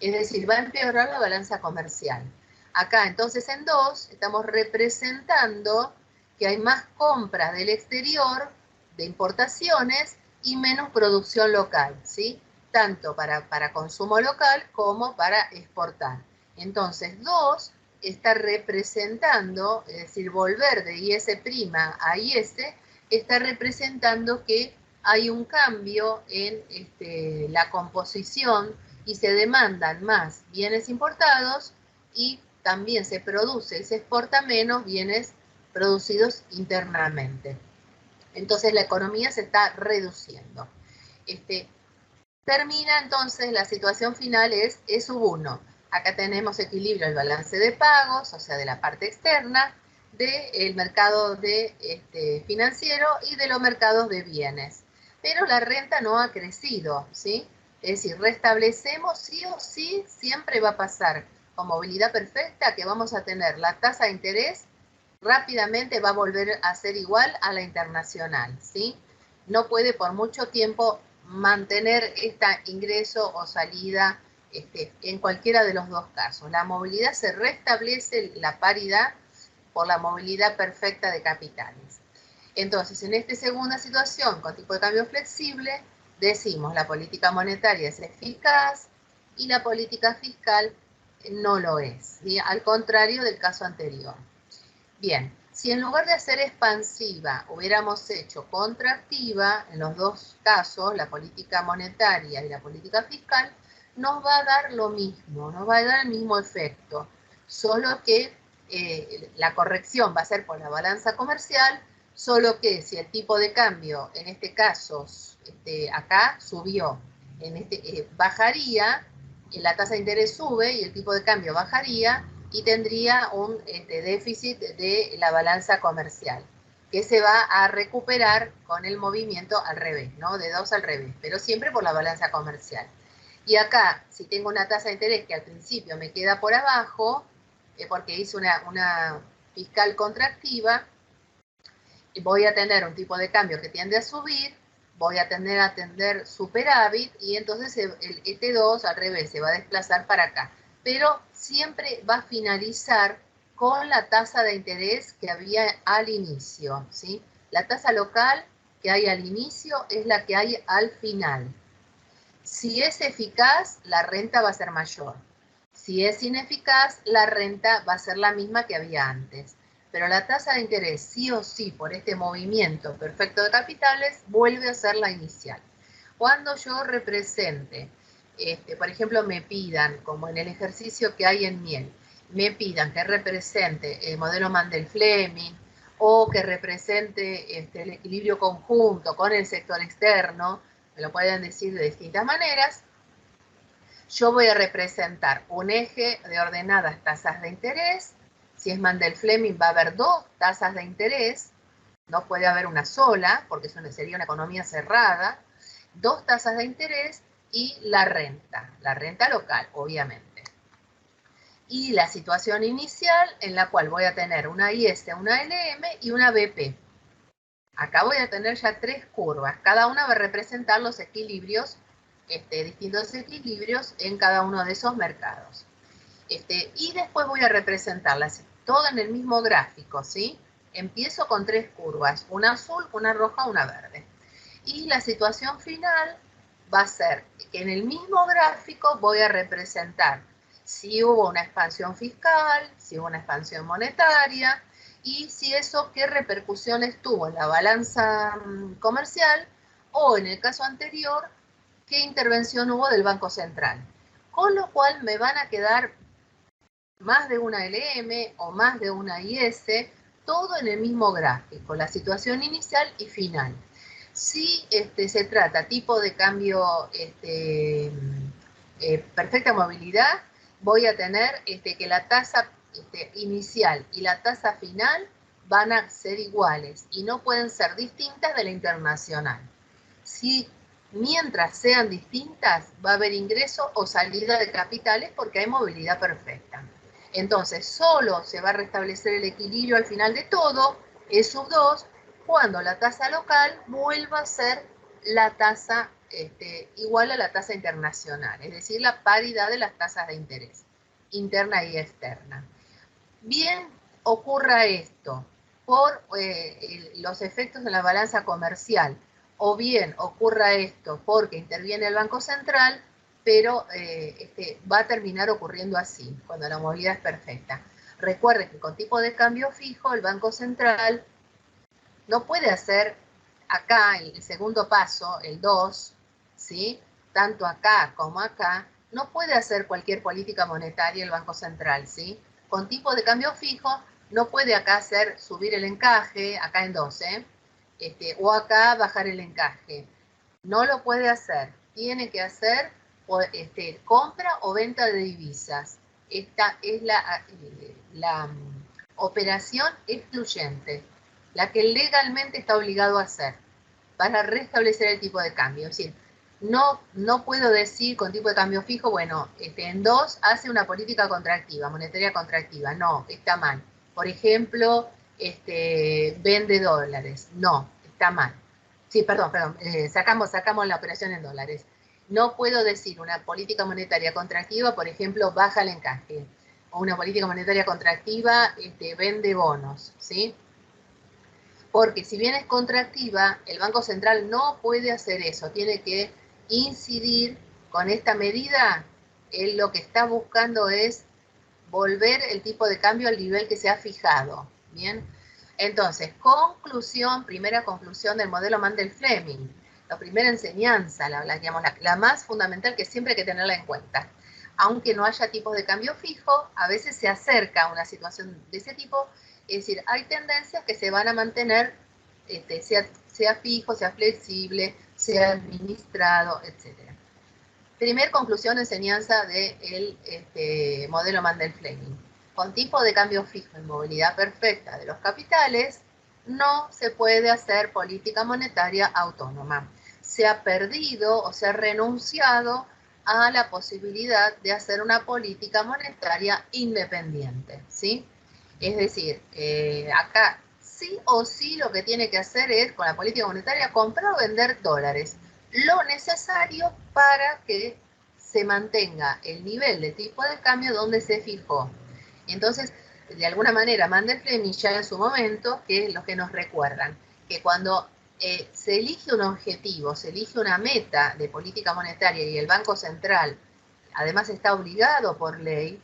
Es decir, va a empeorar la balanza comercial. Acá entonces en 2 estamos representando que hay más compras del exterior, de importaciones, y menos producción local, ¿sí? Tanto para consumo local como para exportar. Entonces 2 está representando, es decir, volver de IS' a IS, está representando que hay un cambio en la composición y se demandan más bienes importados y también se produce y se exporta menos bienes producidos internamente. Entonces la economía se está reduciendo. Termina entonces, la situación final es E sub 1. Acá tenemos equilibrio del balance de pagos, o sea, de la parte externa, del mercado financiero y de los mercados de bienes. Pero la renta no ha crecido, ¿sí? Es decir, restablecemos sí o sí, siempre va a pasar con movilidad perfecta que vamos a tener la tasa de interés rápidamente va a volver a ser igual a la internacional, ¿sí? No puede por mucho tiempo mantener este ingreso o salida en cualquiera de los dos casos. La movilidad se restablece la paridad por la movilidad perfecta de capitales. Entonces, en esta segunda situación, con tipo de cambio flexible, decimos la política monetaria es eficaz y la política fiscal no lo es, ¿sí? Al contrario del caso anterior. Bien, si en lugar de hacer expansiva hubiéramos hecho contractiva, en los dos casos, la política monetaria y la política fiscal, nos va a dar lo mismo, nos va a dar el mismo efecto, solo que la corrección va a ser por la balanza comercial, solo que si el tipo de cambio, en este caso, acá subió, bajaría, la tasa de interés sube y el tipo de cambio bajaría y tendría un déficit de la balanza comercial, que se va a recuperar con el movimiento al revés, ¿no? De 2 al revés, pero siempre por la balanza comercial. Y acá, si tengo una tasa de interés que al principio me queda por abajo, porque hice una fiscal contractiva, voy a tener un tipo de cambio que tiende a subir, voy a tender a tener superávit y entonces el T2 al revés se va a desplazar para acá. Pero siempre va a finalizar con la tasa de interés que había al inicio, ¿sí? La tasa local que hay al inicio es la que hay al final. Si es eficaz, la renta va a ser mayor. Si es ineficaz, la renta va a ser la misma que había antes. Pero la tasa de interés, sí o sí, por este movimiento perfecto de capitales, vuelve a ser la inicial. Cuando yo represente, por ejemplo, me pidan, como en el ejercicio que hay en Miel, me pidan que represente el modelo Mandel-Fleming o que represente el equilibrio conjunto con el sector externo, me lo pueden decir de distintas maneras. Yo voy a representar un eje de ordenadas tasas de interés. Si es Mandel-Fleming va a haber 2 tasas de interés, no puede haber una sola, porque eso sería una economía cerrada. 2 tasas de interés y la renta local, obviamente. Y la situación inicial en la cual voy a tener una IS, una LM y una BP. Acá voy a tener ya 3 curvas, cada una va a representar los equilibrios, distintos equilibrios en cada uno de esos mercados. Y después voy a representarlas todo en el mismo gráfico, ¿sí? Empiezo con 3 curvas, una azul, una roja, una verde. Y la situación final va a ser que en el mismo gráfico voy a representar si hubo una expansión fiscal, si hubo una expansión monetaria, y si eso qué repercusiones tuvo en la balanza comercial o en el caso anterior, qué intervención hubo del Banco Central. Con lo cual me van a quedar más de una LM o más de una IS, todo en el mismo gráfico, la situación inicial y final. Si se trata tipo de cambio perfecta movilidad, voy a tener que la tasa inicial y la tasa final van a ser iguales y no pueden ser distintas de la internacional. Si mientras sean distintas, va a haber ingreso o salida de capitales porque hay movilidad perfecta. Entonces, solo se va a restablecer el equilibrio al final de todo, E sub 2, cuando la tasa local vuelva a ser la tasa igual a la tasa internacional, es decir, la paridad de las tasas de interés, interna y externa. Bien ocurra esto por los efectos de la balanza comercial, o bien ocurra esto porque interviene el Banco Central, pero va a terminar ocurriendo así, cuando la movilidad es perfecta. Recuerden que con tipo de cambio fijo, el Banco Central no puede hacer acá el segundo paso, el 2, ¿sí? Tanto acá como acá, no puede hacer cualquier política monetaria el Banco Central, ¿sí? Con tipo de cambio fijo, no puede acá hacer subir el encaje, acá en 12, o acá bajar el encaje. No lo puede hacer. Tiene que hacer compra o venta de divisas. Esta es la operación excluyente, la que legalmente está obligado a hacer para restablecer el tipo de cambio. Es decir, no puedo decir con tipo de cambio fijo, bueno, en 2 hace una política contractiva, monetaria contractiva. No, está mal. Por ejemplo, vende dólares. No, está mal. Sí, perdón, sacamos la operación en dólares. No puedo decir una política monetaria contractiva, por ejemplo, baja el encaje. O una política monetaria contractiva, vende bonos, ¿sí? Porque si bien es contractiva, el Banco Central no puede hacer eso, tiene que incidir con esta medida. Él lo que está buscando es volver el tipo de cambio al nivel que se ha fijado. Bien, entonces, primera conclusión del modelo Mandel-Fleming. La primera enseñanza, la más fundamental, que siempre hay que tenerla en cuenta. Aunque no haya tipos de cambio fijo, a veces se acerca a una situación de ese tipo. Es decir, hay tendencias que se van a mantener, sea fijo, sea flexible, sea administrado, etc. Primer conclusión, enseñanza del modelo Mandel-Fleming. Con tipo de cambio fijo y movilidad perfecta de los capitales, no se puede hacer política monetaria autónoma. Se ha perdido o se ha renunciado a la posibilidad de hacer una política monetaria independiente, ¿sí? Es decir, acá sí o sí lo que tiene que hacer es, con la política monetaria, comprar o vender dólares. Lo necesario para que se mantenga el nivel de tipo de cambio donde se fijó. Entonces, de alguna manera, Mandel-Fleming ya en su momento, que es lo que nos recuerdan, que cuando se elige un objetivo, se elige una meta de política monetaria y el Banco Central además está obligado por ley,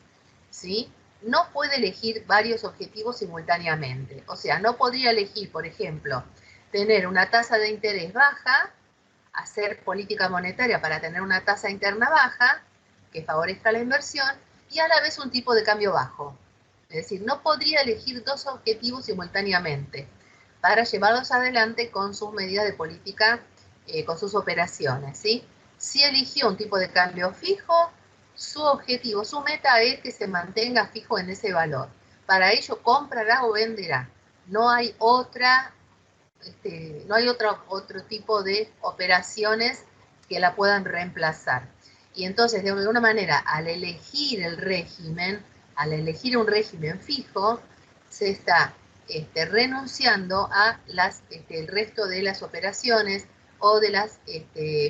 ¿sí? No puede elegir varios objetivos simultáneamente. O sea, no podría elegir, por ejemplo, tener una tasa de interés baja, hacer política monetaria para tener una tasa interna baja, que favorezca la inversión, y a la vez un tipo de cambio bajo. Es decir, no podría elegir dos objetivos simultáneamente para llevarlos adelante con sus medidas de política, con sus operaciones, ¿sí? Si eligió un tipo de cambio fijo, su objetivo, su meta es que se mantenga fijo en ese valor. Para ello comprará o venderá. No hay no hay otro tipo de operaciones que la puedan reemplazar. Y entonces, de alguna manera, al elegir el régimen, al elegir un régimen fijo, se está renunciando a el resto de las operaciones o de las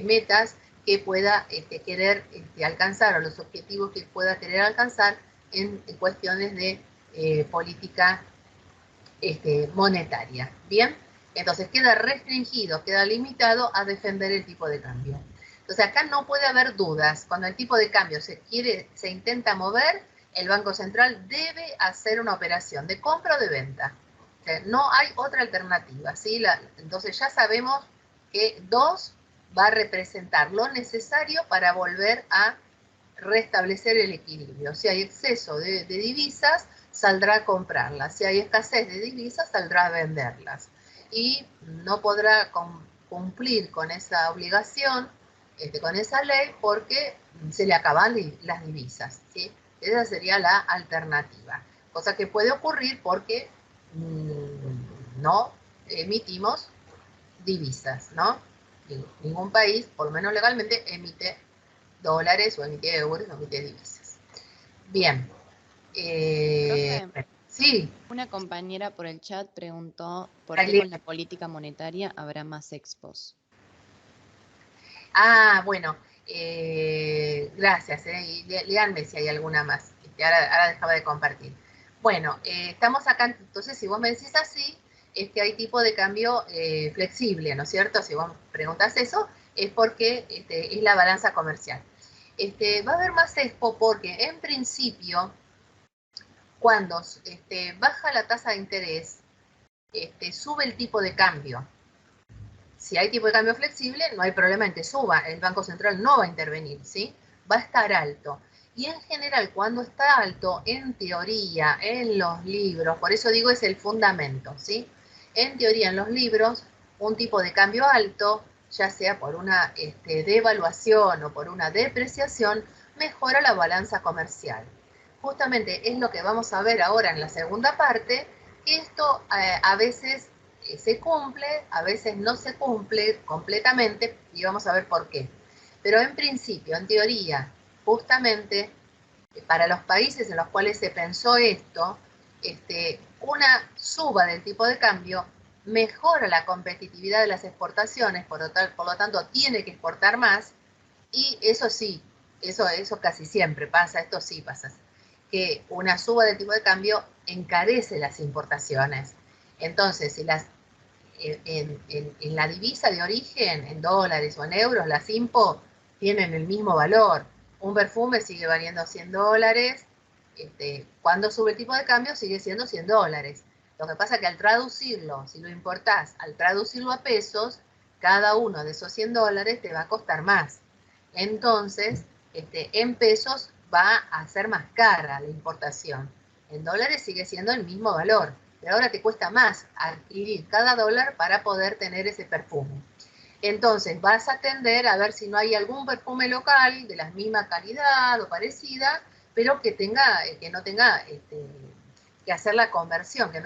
metas que pueda querer alcanzar, o los objetivos que pueda querer alcanzar en cuestiones de política monetaria. ¿Bien? Entonces queda restringido, queda limitado a defender el tipo de cambio. Entonces acá no puede haber dudas. Cuando el tipo de cambio se intenta mover, el Banco Central debe hacer una operación de compra o de venta. O sea, no hay otra alternativa, ¿sí? Entonces ya sabemos que 2 va a representar lo necesario para volver a restablecer el equilibrio. Si hay exceso de divisas, saldrá a comprarlas. Si hay escasez de divisas, saldrá a venderlas. Y no podrá cumplir con esa obligación, con esa ley, porque se le acaban las divisas, ¿sí? Esa sería la alternativa. Cosa que puede ocurrir porque no emitimos divisas, ¿no? Ningún país, por lo menos legalmente, emite dólares o emite euros o emite divisas. Bien. Profe, Sí. una compañera por el chat preguntó por qué con la política monetaria habrá más expos. Ah, bueno, gracias. Y leanme si hay alguna más. Ahora dejaba de compartir. Bueno, estamos acá, entonces si vos me decís así, es que hay tipo de cambio flexible, ¿no es cierto? Si vos preguntas eso, es porque es la balanza comercial. Va a haber más expo porque en principio, cuando baja la tasa de interés, sube el tipo de cambio. Si hay tipo de cambio flexible, no hay problema en que suba. El Banco Central no va a intervenir, ¿sí? Va a estar alto. Y en general, cuando está alto, en teoría, en los libros, por eso digo es el fundamento, ¿sí? En teoría, en los libros, un tipo de cambio alto, ya sea por una devaluación o por una depreciación, mejora la balanza comercial. Justamente es lo que vamos a ver ahora en la segunda parte, que esto a veces se cumple, a veces no se cumple completamente y vamos a ver por qué. Pero en principio, en teoría, justamente para los países en los cuales se pensó esto, una suba del tipo de cambio mejora la competitividad de las exportaciones, por lo tanto tiene que exportar más, y eso sí, eso casi siempre pasa, esto sí pasa, que una suba del tipo de cambio encarece las importaciones. Entonces, si en la divisa de origen, en dólares o en euros, las IMPO tienen el mismo valor. Un perfume sigue valiendo 100 dólares, cuando sube el tipo de cambio sigue siendo 100 dólares. Lo que pasa es que al traducirlo, si lo importás, al traducirlo a pesos, cada uno de esos 100 dólares te va a costar más. Entonces, en pesos va a ser más cara la importación. En dólares sigue siendo el mismo valor, pero ahora te cuesta más adquirir cada dólar para poder tener ese perfume. Entonces vas a tender a ver si no hay algún perfume local de la misma calidad o parecida, pero que no tenga que hacer la conversión, que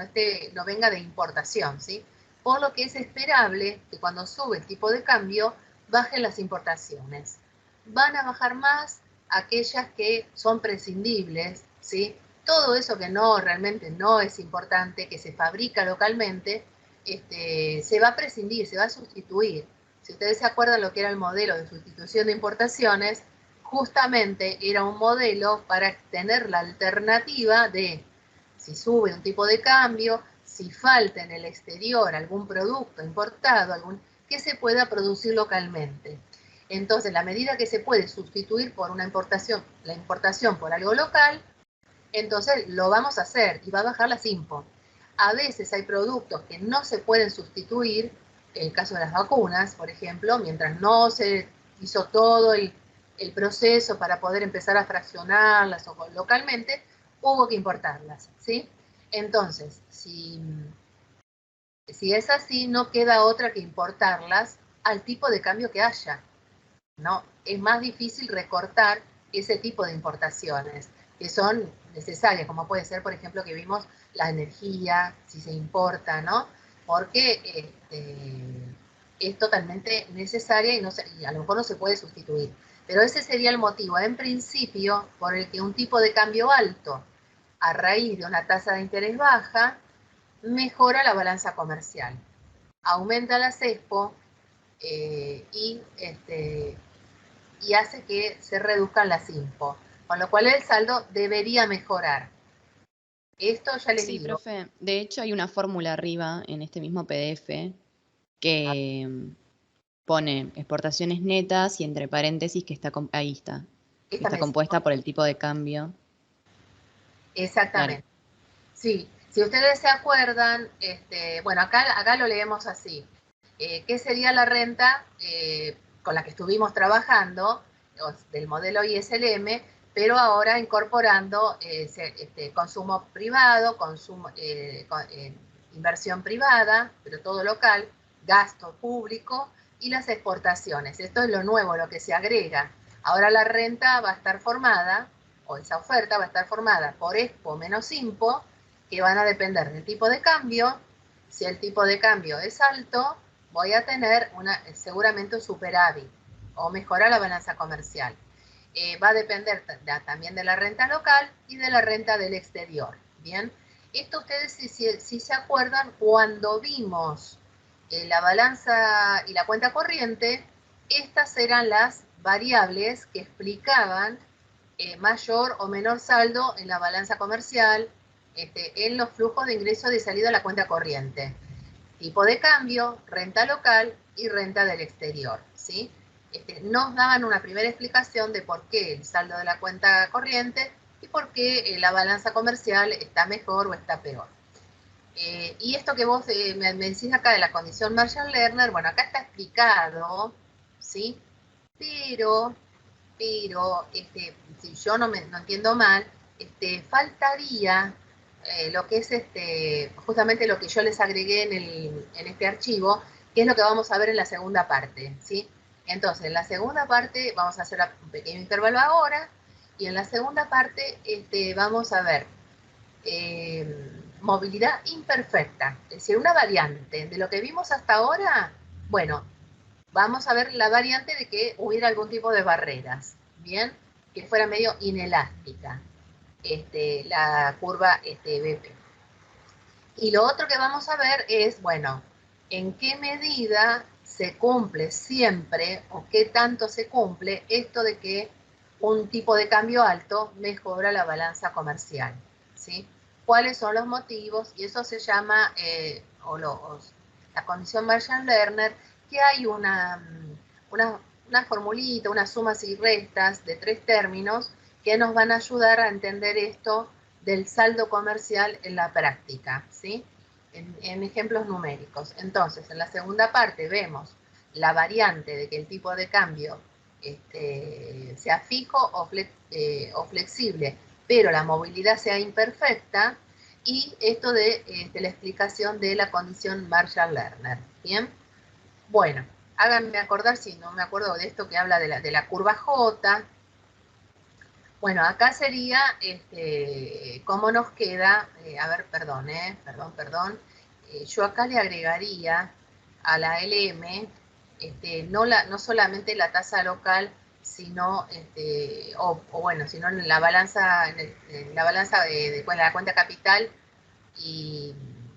no venga de importación, ¿sí? Por lo que es esperable que cuando sube el tipo de cambio, bajen las importaciones. Van a bajar más aquellas que son prescindibles, ¿sí? Todo eso que realmente no es importante, que se fabrica localmente, se va a prescindir, se va a sustituir. Si ustedes se acuerdan lo que era el modelo de sustitución de importaciones, justamente era un modelo para tener la alternativa de si sube un tipo de cambio, si falta en el exterior algún producto importado, que se pueda producir localmente. Entonces, la medida que se puede sustituir por la importación por algo local, entonces lo vamos a hacer y va a bajar la IMPO. A veces hay productos que no se pueden sustituir, en el caso de las vacunas, por ejemplo, mientras no se hizo todo el proceso para poder empezar a fraccionarlas localmente, hubo que importarlas, ¿sí? Entonces, si es así, no queda otra que importarlas al tipo de cambio que haya, ¿no? Es más difícil recortar ese tipo de importaciones que son necesarias, como puede ser, por ejemplo, que vimos la energía, si se importa, ¿no? Porque es totalmente necesaria y a lo mejor no se puede sustituir. Pero ese sería el motivo, en principio, por el que un tipo de cambio alto, a raíz de una tasa de interés baja, mejora la balanza comercial. Aumenta la CESPO y hace que se reduzcan las IMPO, con lo cual el saldo debería mejorar. Esto ya les digo. Sí, profe. De hecho, hay una fórmula arriba en este mismo PDF que pone exportaciones netas y entre paréntesis que está, ahí está, que está compuesta por el tipo de cambio. Exactamente. Claro. Sí, si ustedes se acuerdan, bueno, acá lo leemos así. ¿Qué sería la renta con la que estuvimos trabajando, del modelo ISLM, pero ahora incorporando consumo privado, inversión privada, pero todo local, gasto público y las exportaciones? Esto es lo nuevo, lo que se agrega. Ahora la renta va a estar formada, o esa oferta va a estar formada por EXPO menos IMPO, que van a depender del tipo de cambio. Si el tipo de cambio es alto, voy a tener seguramente un superávit o mejorar la balanza comercial. Va a depender también de la renta local y de la renta del exterior. Bien, esto ustedes si se acuerdan, cuando vimos la balanza y la cuenta corriente, estas eran las variables que explicaban mayor o menor saldo en la balanza comercial, en los flujos de ingreso y de salida a la cuenta corriente. Tipo de cambio, renta local y renta del exterior, ¿sí? Nos daban una primera explicación de por qué el saldo de la cuenta corriente y por qué la balanza comercial está mejor o está peor. Y esto que vos me decís acá de la condición Marshall-Lerner, bueno, acá está explicado, ¿sí? Pero si yo no entiendo mal, faltaría lo que es justamente lo que yo les agregué en este archivo, que es lo que vamos a ver en la segunda parte, ¿sí? Entonces, en la segunda parte vamos a hacer un pequeño intervalo ahora, y en la segunda parte vamos a ver movilidad imperfecta, es decir, una variante de lo que vimos hasta ahora. Bueno, vamos a ver la variante de que hubiera algún tipo de barreras, ¿bien? Que fuera medio inelástica, la curva BP. Y lo otro que vamos a ver es, bueno, en qué medida se cumple siempre o qué tanto se cumple esto de que un tipo de cambio alto mejora la balanza comercial, ¿sí? ¿Cuáles son los motivos? Y eso se llama, la condición Marshall-Lerner, que hay una formulita, unas sumas y restas de 3 términos que nos van a ayudar a entender esto del saldo comercial en la práctica, ¿sí? En ejemplos numéricos. Entonces, en la segunda parte vemos la variante de que el tipo de cambio sea fijo o flexible, pero la movilidad sea imperfecta, y esto de la explicación de la condición Marshall-Lerner. Bien, bueno, háganme acordar si no me acuerdo de esto que habla de la curva J. Bueno, acá sería, ¿cómo nos queda? A ver, perdón. Yo acá le agregaría a la LM, no solamente la tasa local, sino, sino en la balanza, en la balanza de la cuenta capital y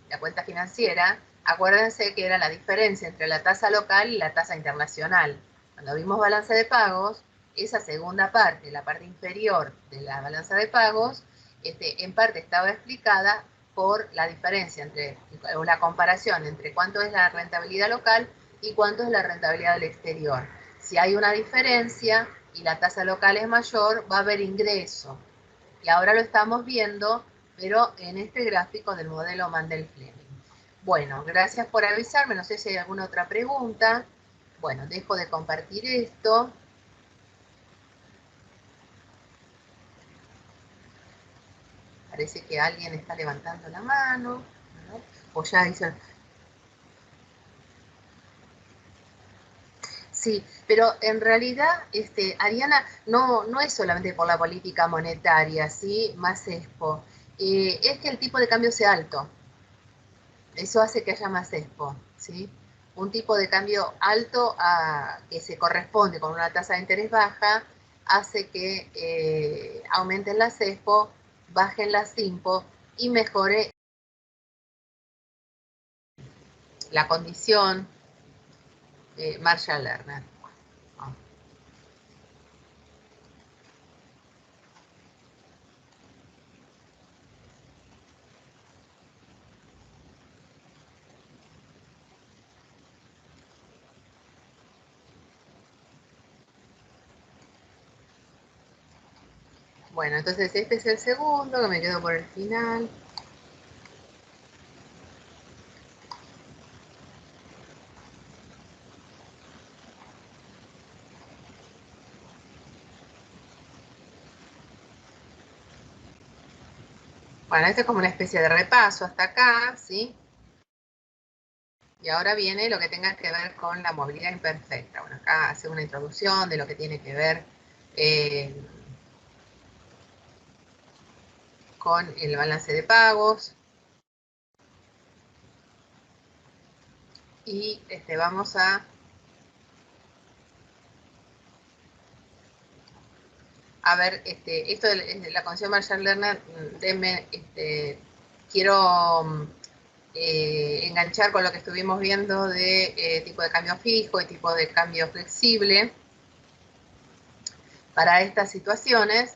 la cuenta financiera. Acuérdense que era la diferencia entre la tasa local y la tasa internacional. Cuando vimos balance de pagos, esa segunda parte, la parte inferior de la balanza de pagos, en parte estaba explicada por la diferencia o la comparación entre cuánto es la rentabilidad local y cuánto es la rentabilidad del exterior. Si hay una diferencia y la tasa local es mayor, va a haber ingreso. Y ahora lo estamos viendo, pero en este gráfico del modelo Mandel-Fleming. Bueno, gracias por avisarme, no sé si hay alguna otra pregunta. Bueno, dejo de compartir esto. Parece que alguien está levantando la mano, ¿no? O ya hizo... Sí, pero en realidad, Ariana, no es solamente por la política monetaria, ¿sí? Más expo. Es que el tipo de cambio sea alto. Eso hace que haya más expo, ¿sí? Un tipo de cambio alto que se corresponde con una tasa de interés baja hace que aumenten las expo, bajen las impo y mejore la condición Marshall-Lerner. Bueno, entonces este es el segundo, que me quedo por el final. Bueno, esto es como una especie de repaso hasta acá, ¿sí? Y ahora viene lo que tenga que ver con la movilidad imperfecta. Bueno, acá hace una introducción de lo que tiene que ver con el balance de pagos. Y vamos a ver, esto de la condición Marshall-Lerner, quiero enganchar con lo que estuvimos viendo de tipo de cambio fijo y tipo de cambio flexible para estas situaciones,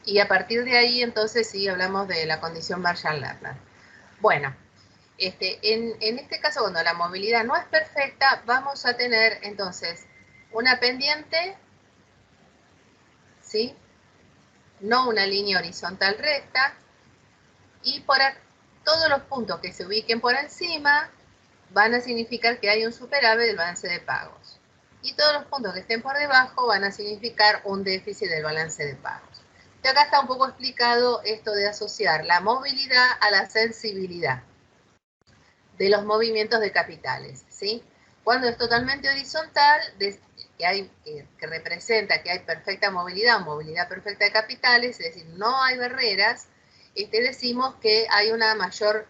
y a partir de ahí entonces sí hablamos de la condición Marshall-Lerner. Bueno, en este caso, cuando la movilidad no es perfecta, vamos a tener entonces una pendiente, ¿sí? No una línea horizontal recta, y todos los puntos que se ubiquen por encima van a significar que hay un superávit del balance de pagos. Y todos los puntos que estén por debajo van a significar un déficit del balance de pagos. Y acá está un poco explicado esto de asociar la movilidad a la sensibilidad de los movimientos de capitales, ¿sí? Cuando es totalmente horizontal, que representa que hay perfecta movilidad perfecta de capitales, es decir, no hay barreras, decimos que hay una mayor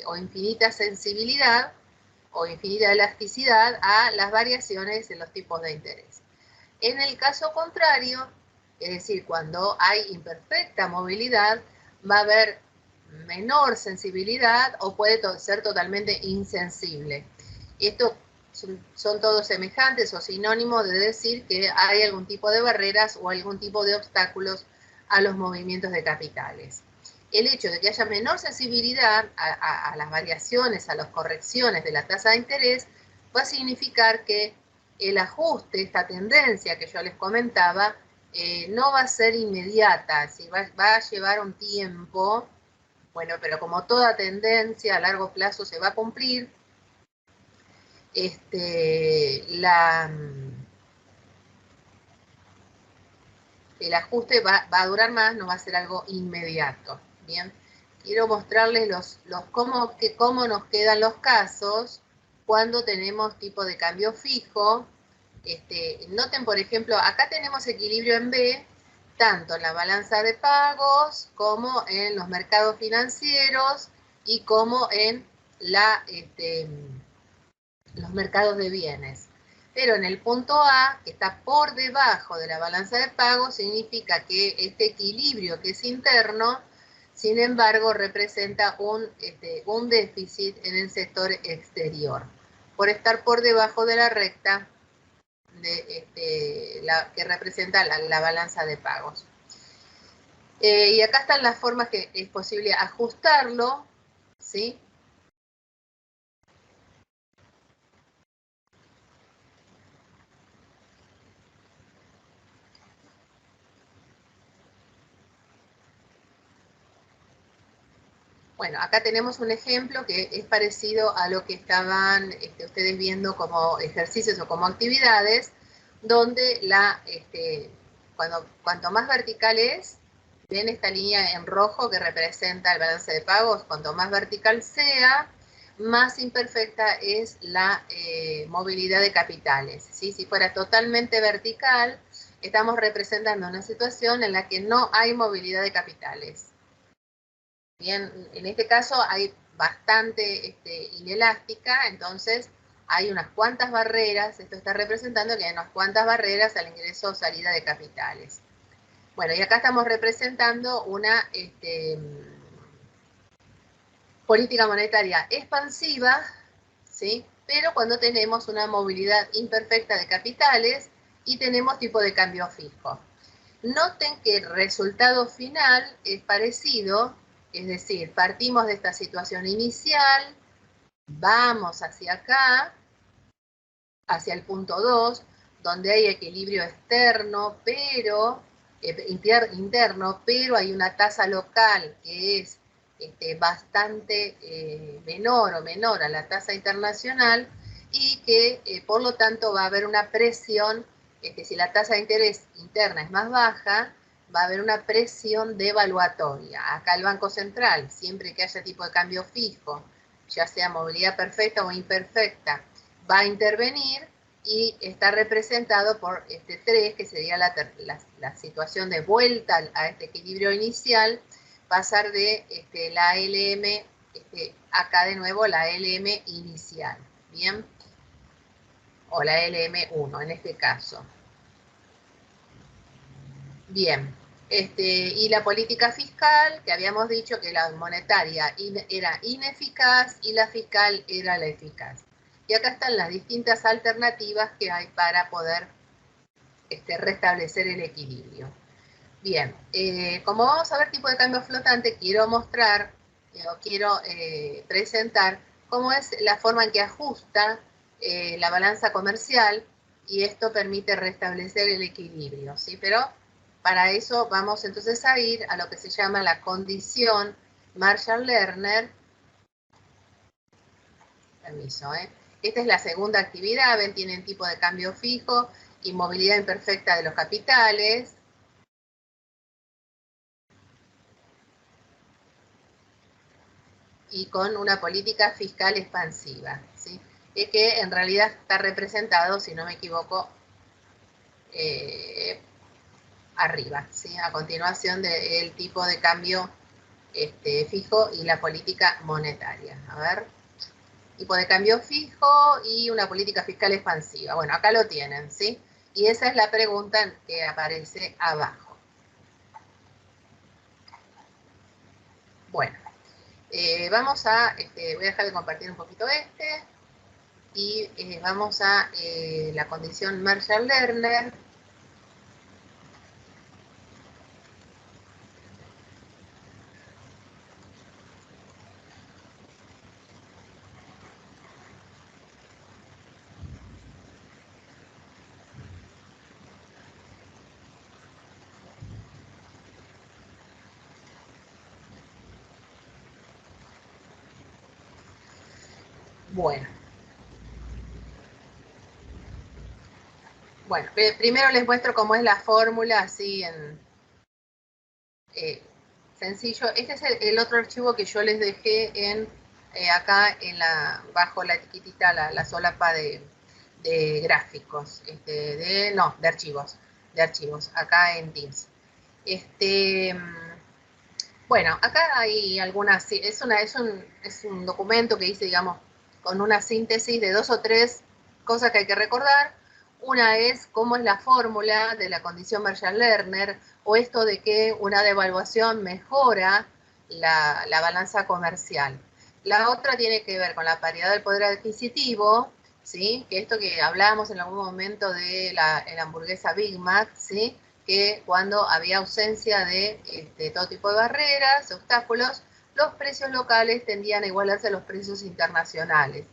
o infinita sensibilidad o infinita elasticidad a las variaciones en los tipos de interés. En el caso contrario, es decir, cuando hay imperfecta movilidad, va a haber menor sensibilidad o puede ser totalmente insensible. Esto son todos semejantes o sinónimos de decir que hay algún tipo de barreras o algún tipo de obstáculos a los movimientos de capitales. El hecho de que haya menor sensibilidad a las variaciones, a las correcciones de la tasa de interés, va a significar que el ajuste, esta tendencia que yo les comentaba, no va a ser inmediata, ¿sí? va a llevar un tiempo. Bueno, pero como toda tendencia a largo plazo se va a cumplir, el ajuste va a durar más, no va a ser algo inmediato, ¿bien? quiero mostrarles cómo nos quedan los casos cuando tenemos tipo de cambio fijo. Noten, por ejemplo, acá tenemos equilibrio en B, tanto en la balanza de pagos como en los mercados financieros y como en los mercados de bienes. Pero en el punto A, que está por debajo de la balanza de pagos, significa que este equilibrio que es interno, sin embargo, representa un déficit en el sector exterior, por estar por debajo de la recta que representa la balanza de pagos. Y acá están las formas que es posible ajustarlo, ¿sí? Bueno, acá tenemos un ejemplo que es parecido a lo que estaban ustedes viendo como ejercicios o como actividades, donde cuanto más vertical es, ven esta línea en rojo que representa el balance de pagos, cuanto más vertical sea, más imperfecta es la movilidad de capitales, ¿sí? Si fuera totalmente vertical, estamos representando una situación en la que no hay movilidad de capitales. Bien, en este caso hay bastante inelástica, entonces hay unas cuantas barreras, esto está representando que hay unas cuantas barreras al ingreso o salida de capitales. Bueno, y acá estamos representando una política monetaria expansiva, ¿sí? Pero cuando tenemos una movilidad imperfecta de capitales y tenemos tipo de cambio fijo. Noten que el resultado final es parecido. Es decir, partimos de esta situación inicial, vamos hacia acá, hacia el punto 2, donde hay equilibrio externo, pero interno, pero hay una tasa local que es bastante menor a la tasa internacional y que por lo tanto va a haber una presión, si la tasa de interés interna es más baja, va a haber una presión devaluatoria. Acá el Banco Central, siempre que haya tipo de cambio fijo, ya sea movilidad perfecta o imperfecta, va a intervenir y está representado por 3, que sería la situación de vuelta a este equilibrio inicial, pasar de la LM, acá de nuevo la LM inicial, ¿bien? O la LM1 en este caso. Bien, y la política fiscal, que habíamos dicho que la monetaria era ineficaz y la fiscal era la eficaz. Y acá están las distintas alternativas que hay para poder restablecer el equilibrio. Bien, como vamos a ver tipo de cambio flotante, quiero mostrar o quiero presentar cómo es la forma en que ajusta la balanza comercial y esto permite restablecer el equilibrio, ¿sí? Pero para eso vamos entonces a ir a lo que se llama la condición Marshall-Lerner. Permiso, Esta es la segunda actividad, ven, tienen tipo de cambio fijo y movilidad imperfecta de los capitales. Y con una política fiscal expansiva, ¿sí? Que en realidad está representado, si no me equivoco, arriba, ¿sí? A continuación del tipo de cambio fijo y la política monetaria. A ver, tipo de cambio fijo y una política fiscal expansiva. Bueno, acá lo tienen, ¿sí? Y esa es la pregunta que aparece abajo. Bueno, vamos a, voy a dejar de compartir un poquito y vamos a la condición Marshall-Lerner. Bueno, primero les muestro cómo es la fórmula, así sencillo. Este es el otro archivo que yo les dejé en acá bajo la etiquetita, la solapa de gráficos, de archivos, acá en Teams. Bueno, acá hay algunas, es un documento que hice, digamos, con una síntesis de 2 o 3 cosas que hay que recordar. Una es cómo es la fórmula de la condición Marshall-Lerner, o esto de que una devaluación mejora la balanza comercial. La otra tiene que ver con la paridad del poder adquisitivo, ¿sí? Que esto que hablábamos en algún momento de la hamburguesa Big Mac, ¿sí? Que cuando había ausencia de todo tipo de barreras, obstáculos, los precios locales tendían a igualarse a los precios internacionales.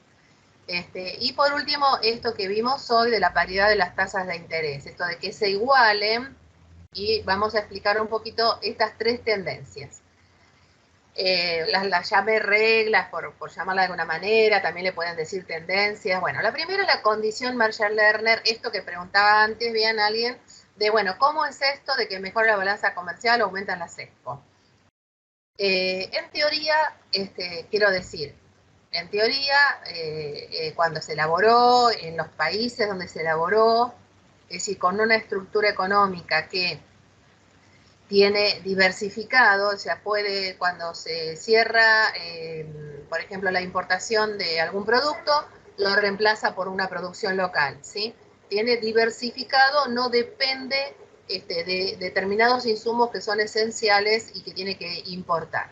Y por último, esto que vimos hoy de la paridad de las tasas de interés, esto de que se igualen, y vamos a explicar un poquito estas 3 tendencias. Las llamé reglas, por llamarla de alguna manera, también le pueden decir tendencias. Bueno, la primera es la condición Marshall-Lerner, esto que preguntaba antes, bien alguien, de, bueno, ¿cómo es esto de que mejora la balanza comercial o aumentan las expo? En teoría, quiero decir, en teoría, cuando se elaboró, en los países donde se elaboró, es decir, con una estructura económica que tiene diversificado, o sea, puede, cuando se cierra, por ejemplo, la importación de algún producto, lo reemplaza por una producción local, ¿sí? Tiene diversificado, no depende de determinados insumos que son esenciales y que tiene que importar.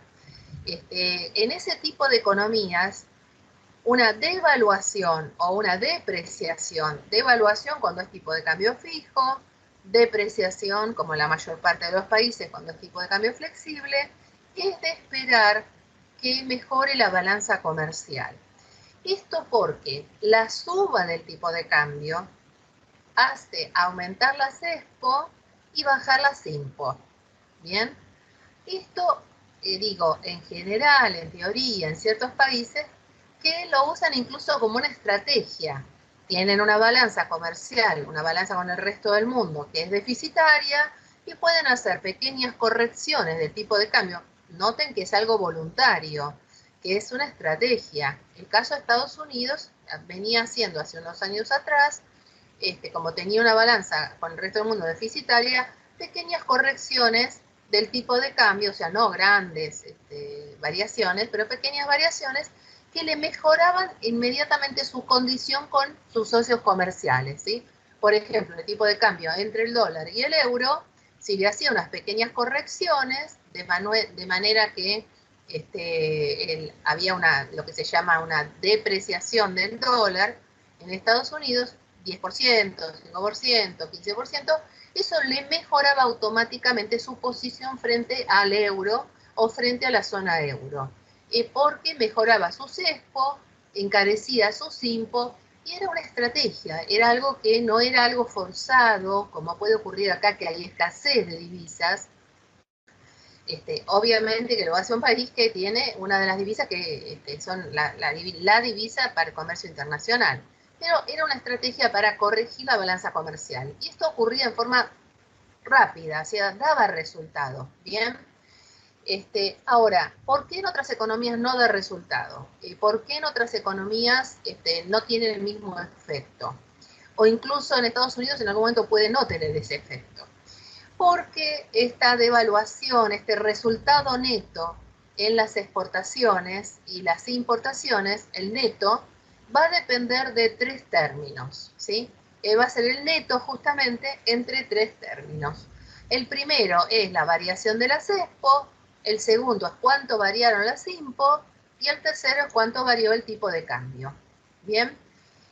En ese tipo de economías, una devaluación o una depreciación, devaluación cuando es tipo de cambio fijo, depreciación, como en la mayor parte de los países, cuando es tipo de cambio flexible, es de esperar que mejore la balanza comercial. Esto porque la suba del tipo de cambio hace aumentar las expo y bajar las impo. ¿Bien? Esto, digo, en general, en teoría, en ciertos países, que lo usan incluso como una estrategia. Tienen una balanza comercial, una balanza con el resto del mundo que es deficitaria y pueden hacer pequeñas correcciones del tipo de cambio. Noten que es algo voluntario, que es una estrategia. El caso de Estados Unidos venía haciendo hace unos años atrás, como tenía una balanza con el resto del mundo deficitaria, pequeñas correcciones del tipo de cambio, o sea, no grandes variaciones, pero pequeñas variaciones que le mejoraban inmediatamente su condición con sus socios comerciales, ¿sí? Por ejemplo, el tipo de cambio entre el dólar y el euro, si le hacía unas pequeñas correcciones, de manera que había lo que se llama una depreciación del dólar en Estados Unidos, 10%, 5%, 15%, eso le mejoraba automáticamente su posición frente al euro o frente a la zona euro, porque mejoraba su expo, encarecía sus impo, y era una estrategia, era algo que no era algo forzado, como puede ocurrir acá que hay escasez de divisas. Obviamente que lo hace un país que tiene una de las divisas que son la divisa para el comercio internacional, pero era una estrategia para corregir la balanza comercial, y esto ocurría en forma rápida, o sea, daba resultado, ¿bien? Ahora, ¿por qué en otras economías no da resultado? ¿Por qué en otras economías no tienen el mismo efecto? O incluso en Estados Unidos en algún momento puede no tener ese efecto. Porque esta devaluación, este resultado neto en las exportaciones y las importaciones, el neto, va a depender de 3 términos, ¿sí? Va a ser el neto justamente entre 3 términos. El primero es la variación de las expo, el segundo es cuánto variaron las impo, y el tercero es cuánto varió el tipo de cambio. ¿Bien?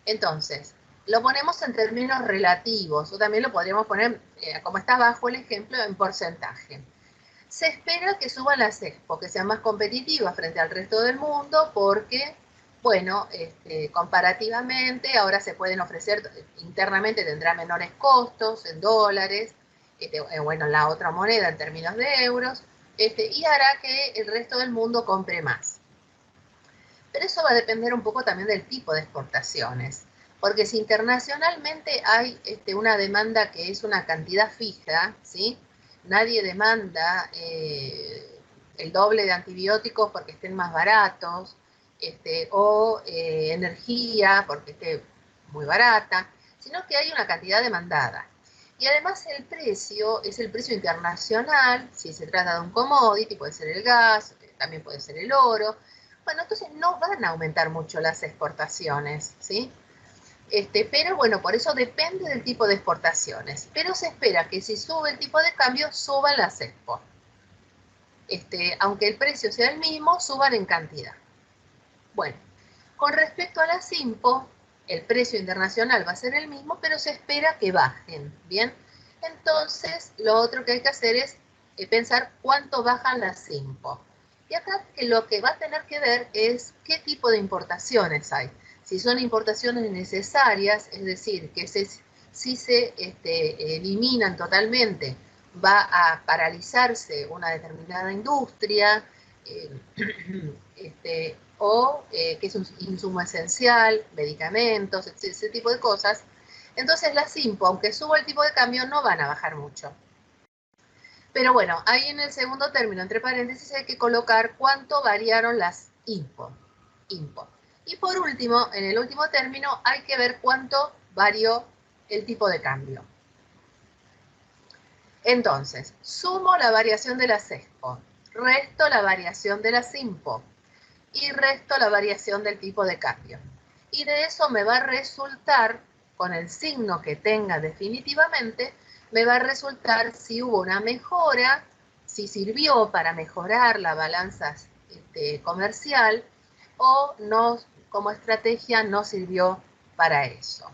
Entonces, lo ponemos en términos relativos, o también lo podríamos poner, como está abajo el ejemplo, en porcentaje. Se espera que suban las expo, que sean más competitivas frente al resto del mundo, porque, bueno, comparativamente ahora se pueden ofrecer, internamente tendrá menores costos en dólares, bueno, la otra moneda en términos de euros, y hará que el resto del mundo compre más. Pero eso va a depender un poco también del tipo de exportaciones, porque si internacionalmente hay una demanda que es una cantidad fija, ¿sí? Nadie demanda el doble de antibióticos porque estén más baratos, o energía porque esté muy barata, sino que hay una cantidad demandada. Y además el precio es el precio internacional, si se trata de un commodity, puede ser el gas, también puede ser el oro. Bueno, entonces no van a aumentar mucho las exportaciones, ¿sí? Pero bueno, por eso depende del tipo de exportaciones. Pero se espera que si sube el tipo de cambio, suban las export. Aunque el precio sea el mismo, suban en cantidad. Bueno, con respecto a las IMPO, el precio internacional va a ser el mismo, pero se espera que bajen, ¿bien? Entonces, lo otro que hay que hacer es pensar cuánto bajan las IMPO. Y acá lo que va a tener que ver es qué tipo de importaciones hay. Si son importaciones necesarias, es decir, que si se eliminan totalmente, va a paralizarse una determinada industria, o que es un insumo esencial, medicamentos, ese tipo de cosas. Entonces las IMPO, aunque suba el tipo de cambio, no van a bajar mucho. Pero bueno, ahí en el segundo término, entre paréntesis, hay que colocar cuánto variaron las IMPO. Y por último, en el último término, hay que ver cuánto varió el tipo de cambio. Entonces, sumo la variación de las EXPO, resto la variación de las IMPO, y resto la variación del tipo de cambio. Y de eso me va a resultar, con el signo que tenga definitivamente, me va a resultar si hubo una mejora, si sirvió para mejorar la balanza comercial o no, como estrategia no sirvió para eso.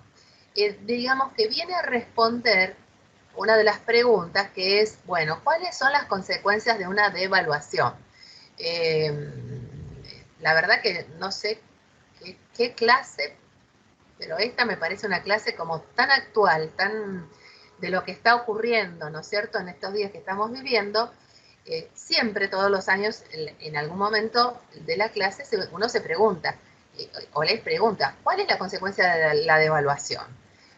Digamos que viene a responder una de las preguntas que es, bueno, ¿cuáles son las consecuencias de una devaluación? La verdad que no sé qué clase, pero esta me parece una clase como tan actual, tan de lo que está ocurriendo, ¿no es cierto?, en estos días que estamos viviendo. Siempre, todos los años, en algún momento de la clase, uno se pregunta, o les pregunta, ¿cuál es la consecuencia de la devaluación?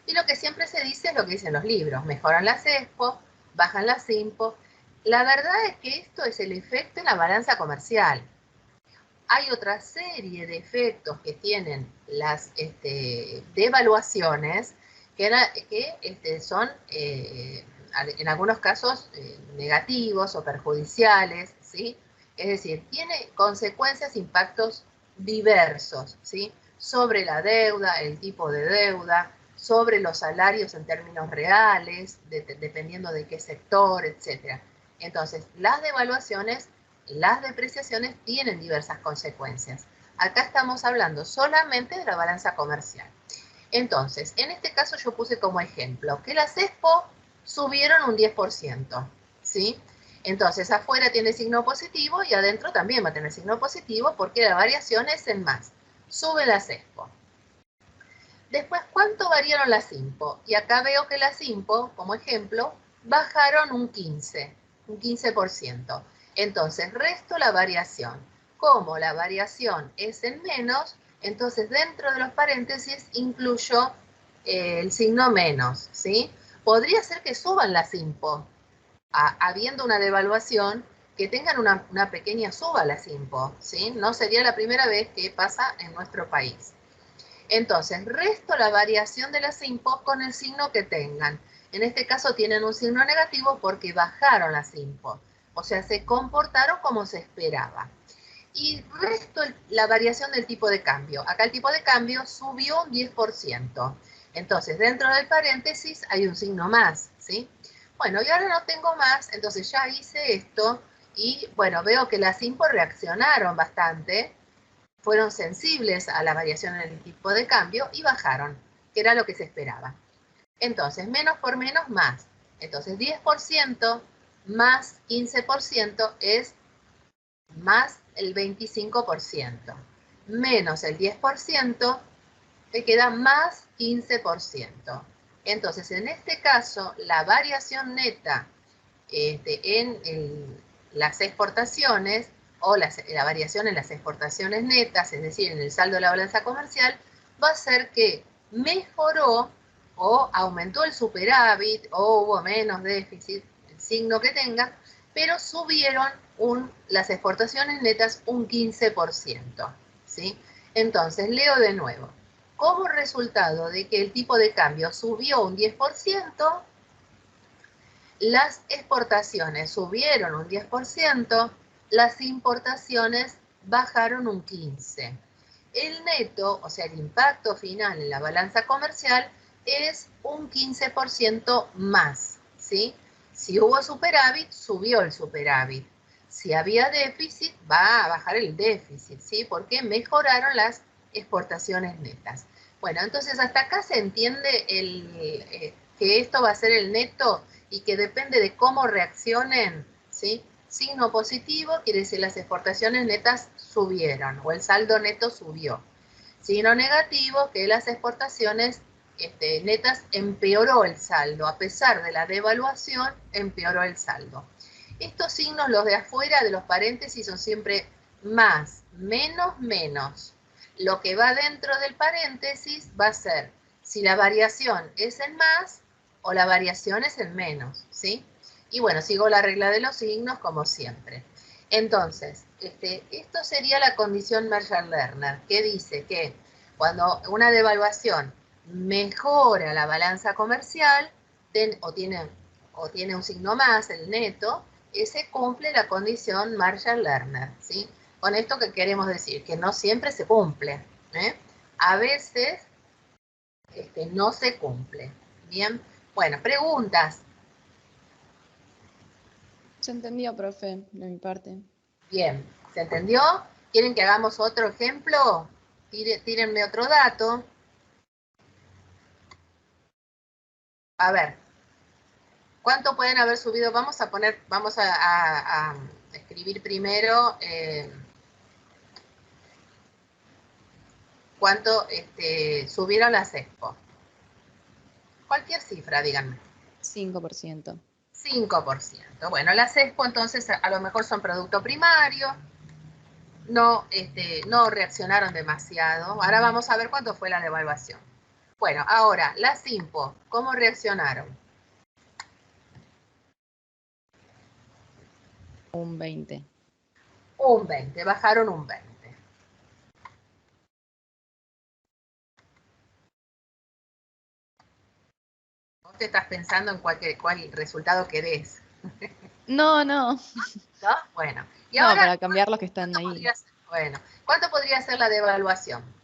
Y lo que siempre se dice es lo que dicen los libros, mejoran las EXPO, bajan las IMPO. La verdad es que esto es el efecto en la balanza comercial. Hay otra serie de efectos que tienen las devaluaciones que son en algunos casos negativos o perjudiciales, ¿sí? Es decir, tiene consecuencias, impactos diversos, ¿sí? Sobre la deuda, el tipo de deuda, sobre los salarios en términos reales, dependiendo de qué sector, etc. Entonces, las devaluaciones, las depreciaciones tienen diversas consecuencias. Acá estamos hablando solamente de la balanza comercial. Entonces, en este caso yo puse como ejemplo que las EXPO subieron un 10%, ¿sí? Entonces, afuera tiene signo positivo y adentro también va a tener signo positivo porque la variación es en más. Sube las EXPO. Después, ¿cuánto variaron las IMPO? Y acá veo que las IMPO, como ejemplo, bajaron un 15%. Entonces, resto la variación. Como la variación es en menos, entonces dentro de los paréntesis incluyo el signo menos, ¿sí? Podría ser que suban las IMPO, habiendo una devaluación, que tengan una pequeña suba las IMPO, ¿sí? No sería la primera vez que pasa en nuestro país. Entonces, resto la variación de las IMPO con el signo que tengan. En este caso tienen un signo negativo porque bajaron las IMPO. O sea, se comportaron como se esperaba. Y resto la variación del tipo de cambio. Acá el tipo de cambio subió un 10%. Entonces, dentro del paréntesis hay un signo más, ¿sí? Bueno, y ahora no tengo más, entonces ya hice esto y, bueno, veo que las IMPO reaccionaron bastante, fueron sensibles a la variación en el tipo de cambio y bajaron, que era lo que se esperaba. Entonces, menos por menos, más. Entonces, 10% más 15% es más el 25%. Menos el 10% te queda más 15%. Entonces, en este caso, la variación neta en las exportaciones o la variación en las exportaciones netas, es decir, en el saldo de la balanza comercial, va a ser que mejoró o aumentó el superávit o hubo menos déficit, el signo que tenga, pero subieron las exportaciones netas un 15%, ¿sí? Entonces, leo de nuevo. Como resultado de que el tipo de cambio subió un 10%, las exportaciones subieron un 10%, las importaciones bajaron un 15%. El neto, o sea, el impacto final en la balanza comercial es un 15% más, ¿sí? Si hubo superávit, subió el superávit. Si había déficit, va a bajar el déficit, ¿sí? Porque mejoraron las exportaciones netas. Bueno, entonces hasta acá se entiende que esto va a ser el neto y que depende de cómo reaccionen, ¿sí? Signo positivo quiere decir las exportaciones netas subieron o el saldo neto subió. Signo negativo que las exportaciones netas empeoró el saldo. A pesar de la devaluación, empeoró el saldo. Estos signos, los de afuera de los paréntesis, son siempre más, menos, menos. Lo que va dentro del paréntesis va a ser si la variación es en más o la variación es en menos, ¿sí? Y bueno, sigo la regla de los signos como siempre. Entonces, esto sería la condición Marshall-Lerner, que dice que cuando una devaluación mejora la balanza comercial o tiene un signo más, el neto, ese cumple la condición Marshall-Lerner, ¿sí? Con esto que queremos decir, que no siempre se cumple, ¿eh? A veces no se cumple. Bien, bueno, preguntas. Se entendió, profe, de mi parte. Bien, ¿se entendió? ¿Quieren que hagamos otro ejemplo? Tírenme otro dato. A ver, ¿cuánto pueden haber subido? Vamos a escribir primero cuánto subieron las expo. Cualquier cifra, díganme. 5%. 5%. Bueno, las expo entonces a lo mejor son producto primario, no reaccionaron demasiado. Ahora vamos a ver cuánto fue la devaluación. Bueno, ahora, las IMPO, ¿cómo reaccionaron? Un 20. Un 20, bajaron un 20. Vos te estás pensando en cuál resultado querés. No. ¿No? Bueno. Y no, ahora, para cambiar los que están ahí. Bueno, ¿cuánto podría ser la devaluación?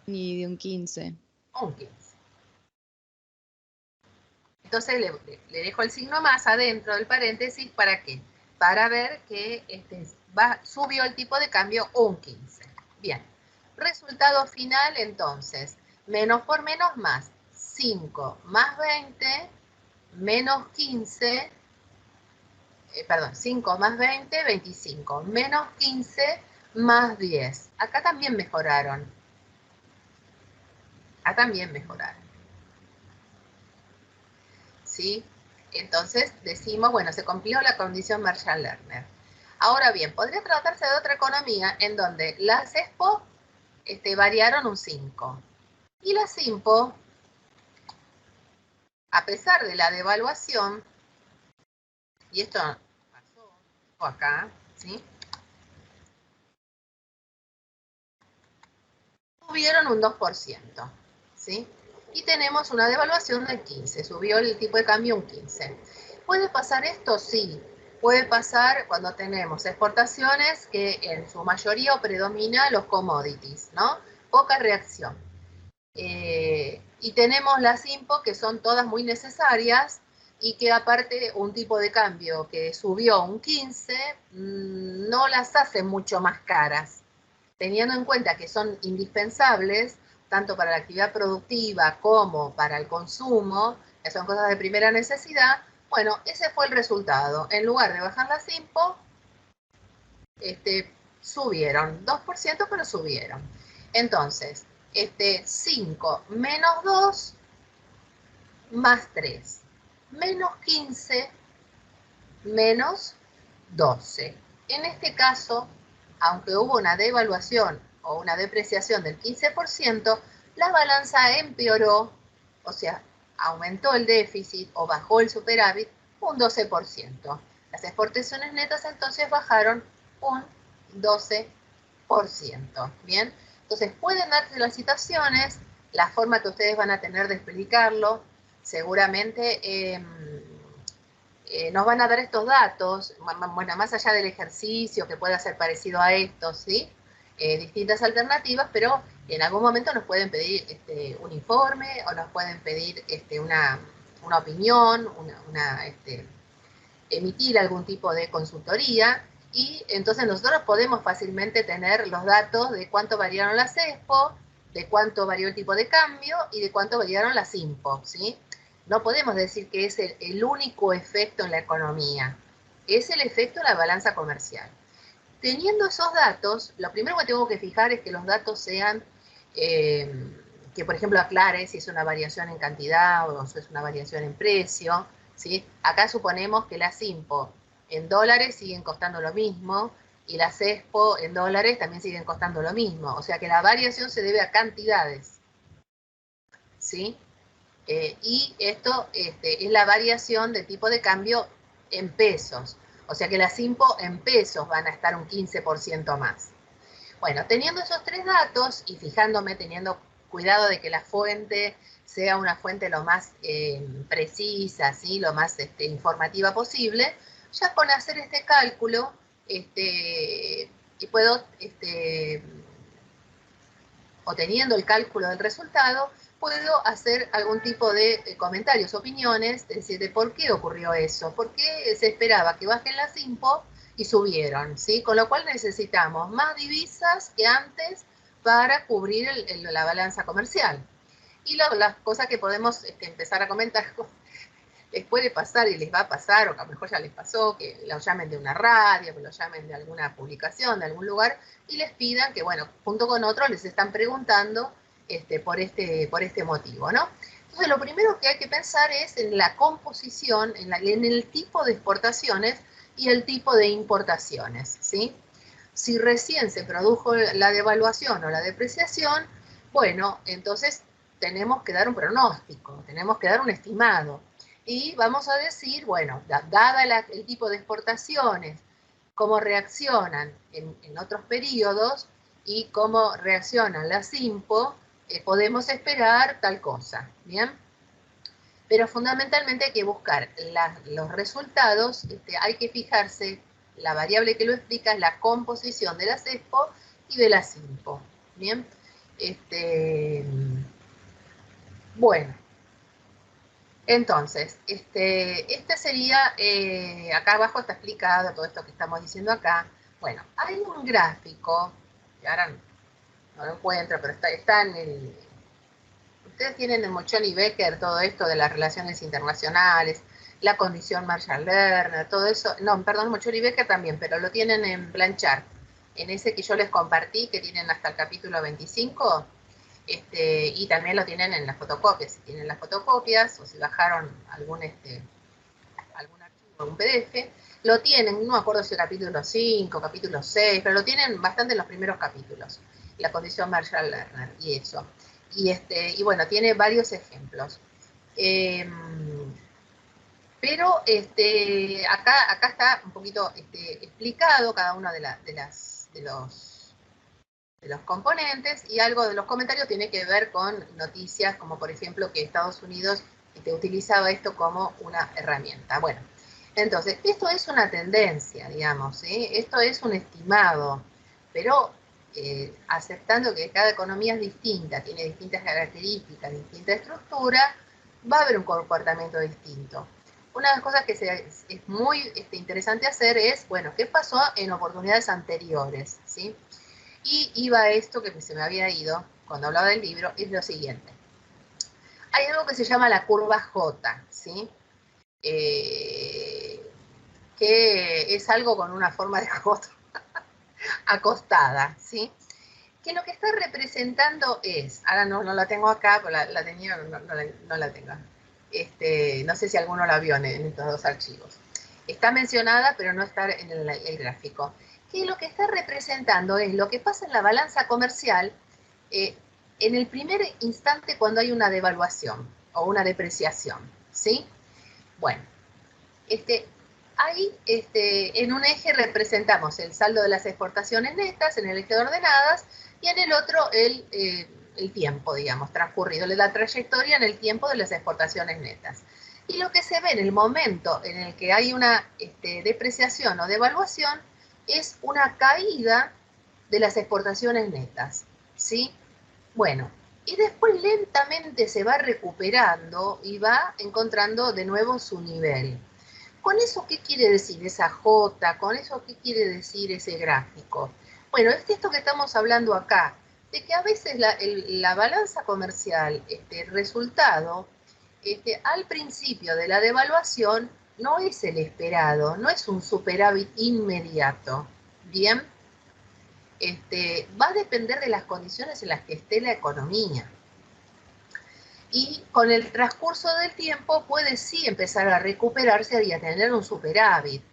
Ni de un 15. Un 15. Entonces le dejo el signo más adentro del paréntesis, ¿para qué? Para ver que subió el tipo de cambio un 15. Bien. Resultado final, entonces, menos por menos más. 5 más 20 menos 15, perdón, 5 más 20, 25, menos 15 más 10. Acá también mejoraron. Acá también mejoraron. ¿Sí? Entonces decimos, bueno, se cumplió la condición Marshall-Lerner. Ahora bien, podría tratarse de otra economía en donde las expo variaron un 5. Y las IMPO, a pesar de la devaluación, y esto pasó acá, ¿sí? Subieron un 2%, ¿sí? Y tenemos una devaluación del 15, subió el tipo de cambio un 15. ¿Puede pasar esto? Sí. Puede pasar cuando tenemos exportaciones que en su mayoría predomina los commodities, ¿no? Poca reacción. Y tenemos las IMPO que son todas muy necesarias y que aparte un tipo de cambio que subió un 15 no las hace mucho más caras. Teniendo en cuenta que son indispensables tanto para la actividad productiva como para el consumo, que son cosas de primera necesidad, bueno, ese fue el resultado. En lugar de bajar las IMPO, subieron 2%, pero subieron. Entonces, 5 menos 2 más 3, menos 15 menos 12. En este caso, aunque hubo una devaluación o una depreciación del 15%, la balanza empeoró, o sea, aumentó el déficit o bajó el superávit un 12%. Las exportaciones netas entonces bajaron un 12%. Bien, entonces pueden darse las situaciones, la forma que ustedes van a tener de explicarlo, seguramente nos van a dar estos datos, bueno, más allá del ejercicio que pueda ser parecido a esto, ¿sí? Distintas alternativas, pero en algún momento nos pueden pedir un informe o nos pueden pedir una opinión, emitir algún tipo de consultoría, y entonces nosotros podemos fácilmente tener los datos de cuánto variaron las ESPO, de cuánto varió el tipo de cambio y de cuánto variaron las IMPO, ¿sí? No podemos decir que es el único efecto en la economía, es el efecto en la balanza comercial. Teniendo esos datos, lo primero que tengo que fijar es que los datos sean, que por ejemplo aclare si es una variación en cantidad o si es una variación en precio, ¿sí? Acá suponemos que las IMPO en dólares siguen costando lo mismo y las ESPO en dólares también siguen costando lo mismo, o sea que la variación se debe a cantidades, ¿sí? Y esto es la variación de tipo de cambio en pesos. O sea que las IMPO en pesos van a estar un 15% más. Bueno, teniendo esos tres datos y fijándome, teniendo cuidado de que la fuente sea una fuente lo más precisa, ¿sí? Lo más informativa posible, ya con hacer este cálculo, y puedo, o teniendo el cálculo del resultado, puedo hacer algún tipo de comentarios, opiniones, es decir, de por qué ocurrió eso, por qué se esperaba que bajen las IMPO y subieron, ¿sí? Con lo cual necesitamos más divisas que antes para cubrir la balanza comercial. Y las cosas que podemos empezar a comentar, les puede pasar y les va a pasar, o a lo mejor ya les pasó, que los llamen de una radio, que los llamen de alguna publicación, de algún lugar, y les pidan que, bueno, junto con otros les están preguntando por este motivo, ¿no? Entonces, lo primero que hay que pensar es en la composición, en el tipo de exportaciones y el tipo de importaciones, ¿sí? Si recién se produjo la devaluación o la depreciación, bueno, entonces tenemos que dar un pronóstico, tenemos que dar un estimado. Y vamos a decir, bueno, dada el tipo de exportaciones, cómo reaccionan en otros periodos y cómo reaccionan las IMPO, podemos esperar tal cosa, ¿bien? Pero fundamentalmente hay que buscar los resultados, hay que fijarse, la variable que lo explica es la composición de las ESPO y de las IMPO, ¿bien? Bueno, entonces, este sería, acá abajo está explicado todo esto que estamos diciendo acá. Bueno, hay un gráfico, que ahora no lo encuentro, pero está en el... Ustedes tienen en Mochon y Becker todo esto de las relaciones internacionales, la condición Marshall-Lerner, todo eso. No, perdón, Mochon y Becker también, pero lo tienen en Blanchard, en ese que yo les compartí, que tienen hasta el capítulo 25. Y también lo tienen en las fotocopias, si tienen las fotocopias o si bajaron algún archivo, algún PDF, lo tienen, no me acuerdo si el capítulo 5, capítulo 6, pero lo tienen bastante en los primeros capítulos, la condición Marshall-Lerner y eso. Y bueno, tiene varios ejemplos. Pero acá está un poquito explicado cada uno de los componentes, y algo de los comentarios tiene que ver con noticias como por ejemplo que Estados Unidos utilizaba esto como una herramienta. Bueno, entonces esto es una tendencia, digamos, ¿sí? Esto es un estimado, pero aceptando que cada economía es distinta, tiene distintas características, distinta estructura, va a haber un comportamiento distinto. Una de las cosas que es muy interesante hacer es, bueno, ¿qué pasó en oportunidades anteriores? ¿Sí? Y iba a esto que se me había ido cuando hablaba del libro, es lo siguiente. Hay algo que se llama la curva J, ¿sí? Que es algo con una forma de J acostada, ¿sí? Que lo que está representando es, ahora no la tengo acá, pero la tenía, no la tengo. No sé si alguno la vio en estos dos archivos. Está mencionada, pero no está en el gráfico. Que lo que está representando es lo que pasa en la balanza comercial en el primer instante cuando hay una devaluación. o una depreciación, ¿sí? Bueno, ahí en un eje representamos el saldo de las exportaciones netas, en el eje de ordenadas, y en el otro el tiempo, digamos, transcurrido, la trayectoria en el tiempo de las exportaciones netas. Y lo que se ve en el momento en el que hay una depreciación o devaluación es una caída de las exportaciones netas, ¿sí? Bueno, y después lentamente se va recuperando y va encontrando de nuevo su nivel. ¿Con eso qué quiere decir esa J? ¿Con eso qué quiere decir ese gráfico? Bueno, es esto que estamos hablando acá, de que a veces la balanza comercial, el resultado, al principio de la devaluación, no es el esperado, no es un superávit inmediato, ¿bien? Va a depender de las condiciones en las que esté la economía. Y con el transcurso del tiempo puede sí empezar a recuperarse y a tener un superávit.